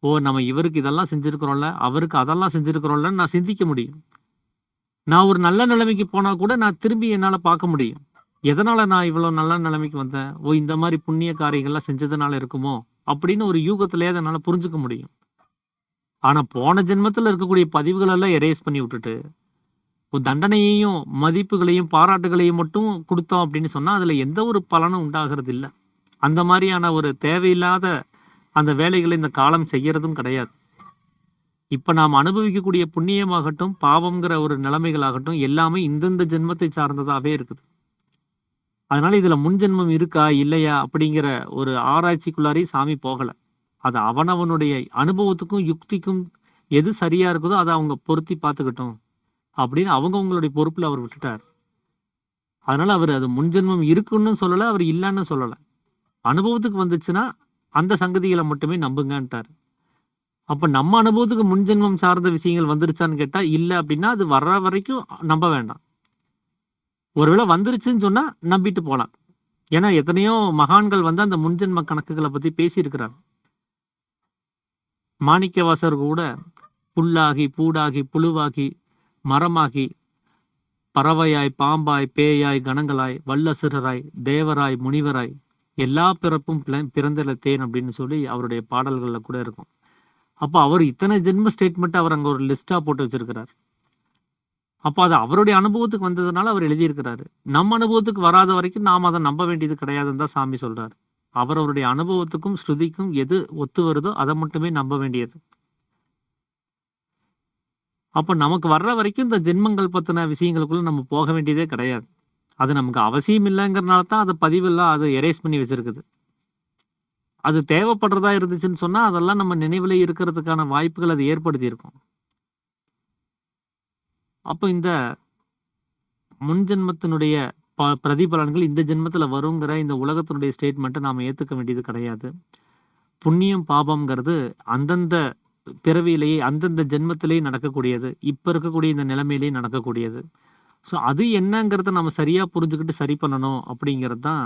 ஓ நம்ம இவருக்கு இதெல்லாம் செஞ்சிருக்கிறோம்ல, அவருக்கு அதெல்லாம் செஞ்சிருக்கிறோம்லன்னு நான் சிந்திக்க முடியும். நான் ஒரு நல்ல நிலைமைக்கு போனா கூட நான் திரும்பி என்னால பார்க்க முடியும், எதனால நான் இவ்வளவு நல்ல நிலைமைக்கு வந்தேன், ஓ இந்த மாதிரி புண்ணிய காரியங்கள்லாம் செஞ்சதுனால இருக்குமோ அப்படின்னு ஒரு யூகத்திலேயே அதனால புரிஞ்சுக்க முடியும். ஆனா போன ஜென்மத்துல இருக்கக்கூடிய பதிவுகள் எல்லாம் எரேஸ் பண்ணி விட்டுட்டு ஒரு தண்டனையையும் மதிப்புகளையும் பாராட்டுகளையும் மட்டும் கொடுத்தோம் அப்படின்னு சொன்னா அதுல எந்த ஒரு பலனும் உண்டாகிறது இல்லை. அந்த மாதிரியான ஒரு தேவையில்லாத அந்த வேலைகளை இந்த காலம் செய்யறதும் கிடையாது. இப்ப நாம் அனுபவிக்கக்கூடிய புண்ணியமாகட்டும் பாவம்ங்கிற ஒரு நிலைமைகளாகட்டும் எல்லாமே இந்தந்த ஜென்மத்தை சார்ந்ததாவே இருக்குது. அதனால இதுல முன் ஜென்மம் இருக்கா இல்லையா அப்படிங்கிற ஒரு ஆராய்ச்சிக்குள்ளாரே சாமி போகல. அது அவனவனுடைய அனுபவத்துக்கும் யுக்திக்கும் எது சரியா இருக்குதோ அதை அவங்க பொருத்தி பார்த்துக்கிட்டோம் அப்படின்னு அவங்களுடைய பொறுப்புல அவர் விட்டுட்டார். அதனால அவர் அது முன்ஜென்மம் இருக்குன்னு சொல்லல, அவர் இல்லைன்னு சொல்லல. அனுபவத்துக்கு வந்துச்சுன்னா அந்த சங்கதிகளை மட்டுமே நம்புங்கன்ட்டார். அப்ப நம்ம அனுபவத்துக்கு முன்ஜென்மம் சார்ந்த விஷயங்கள் வந்துருச்சான்னு கேட்டா இல்ல அப்படின்னா அது வர்ற வரைக்கும் நம்ப வேண்டாம். ஒருவேளை வந்துருச்சுன்னு சொன்னா நம்பிட்டு போலாம். ஏன்னா எத்தனையோ மகான்கள் அந்த முன்ஜென்ம கணக்குகளை பத்தி பேசியிருக்கிறாங்க. மாணிக்கவாசர் கூட புல்லாகி பூடாகி புழுவாகி மரமாகி பறவையாய் பாம்பாய் பேயாய் கணங்களாய் வல்லசுரராய் தேவராய் முனிவராய் எல்லா பிறப்பும் பிறந்திலத்தேன் அப்படின்னு சொல்லி அவருடைய பாடல்கள்ல கூட இருக்கும். அப்போ அவர் இத்தனை ஜென்ம ஸ்டேட்மெண்ட் அவர் அங்க ஒரு லிஸ்டா போட்டு வச்சிருக்கிறார். அப்போ அது அவருடைய அனுபவத்துக்கு வந்ததுனால அவர் எழுதியிருக்கிறாரு. நம்ம அனுபவத்துக்கு வராத வரைக்கும் நாம் அதை நம்ப வேண்டியது கிடையாதுன்னு தான் சாமி சொல்றாரு. அவருடைய அனுபவத்துக்கும் ஸ்ருதிக்கும் எது ஒத்து வருதோ அதை மட்டுமே நம்ப வேண்டியது. அப்ப நமக்கு வர்ற வரைக்கும் இந்த ஜென்மங்கள் பத்தின விஷயங்களுக்குள்ள நம்ம போக வேண்டியதே கிடையாது. அது நமக்கு அவசியம் இல்லைங்கிறதுனால தான் அதை பதிவெல்லாம் அது எரேஸ் பண்ணி வச்சிருக்குது. அது தேவைப்படுறதா இருந்துச்சுன்னு சொன்னா அதெல்லாம் நம்ம நினைவுல இருக்கிறதுக்கான வாய்ப்புகள் அது ஏற்படுத்தி இருக்கும். அப்போ இந்த முன்ஜென்மத்தினுடைய பிரதிபலன்கள் இந்த ஜென்மத்துல வருங்கிற இந்த உலகத்தினுடைய ஸ்டேட்மெண்ட்டை நாம ஏத்துக்க வேண்டியது கிடையாது. புண்ணியம் பாபம்ங்கிறது அந்தந்த பிறவியிலேயே அந்தந்த ஜென்மத்திலேயே நடக்கக்கூடியது, இப்ப இருக்கக்கூடிய இந்த நிலைமையிலேயே நடக்கக்கூடியது. ஸோ அது என்னங்கிறத நம்ம சரியா புரிஞ்சுக்கிட்டு சரி பண்ணணும் அப்படிங்கிறது தான்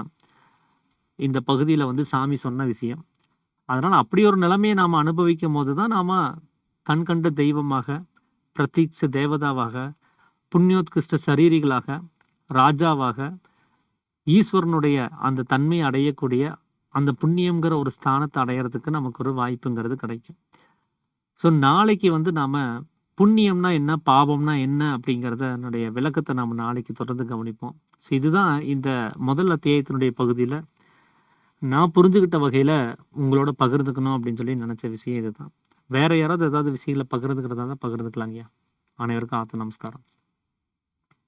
இந்த பகுதியில சாமி சொன்ன விஷயம். அதனால அப்படி ஒரு நிலைமையை நாம அனுபவிக்கும் போதுதான் நாம கண்கண்ட தெய்வமாக, பிரதீட்ச தேவதாவாக, புண்ணியோத்கிருஷ்ட சரீரிகளாக, ராஜாவாக, ஈஸ்வரனுடைய அந்த தன்மையை அடையக்கூடிய அந்த புண்ணியம்ங்கிற ஒரு ஸ்தானத்தை அடையறதுக்கு நமக்கு ஒரு வாய்ப்புங்கிறது கிடைக்கும். ஸோ நாளைக்கு நாம புண்ணியம்னா என்ன, பாவம்னா என்ன அப்படிங்கிறத அதனுடைய விளக்கத்தை நம்ம நாளைக்கு தொடர்ந்து கவனிப்போம். ஸோ இதுதான் இந்த முதல் அத்தியாயத்தினுடைய பகுதியில் நான் புரிஞ்சுக்கிட்ட வகையில் உங்களோட பகிர்ந்துக்கணும் அப்படின்னு சொல்லி நினச்ச விஷயம் இதுதான். வேற யாராவது ஏதாவது விஷயங்களை பகிர்ந்துக்கிறதா தான் பகிர்ந்துக்கலாங்கய்யா. அனைவருக்கும் ஆத்த நமஸ்காரம்.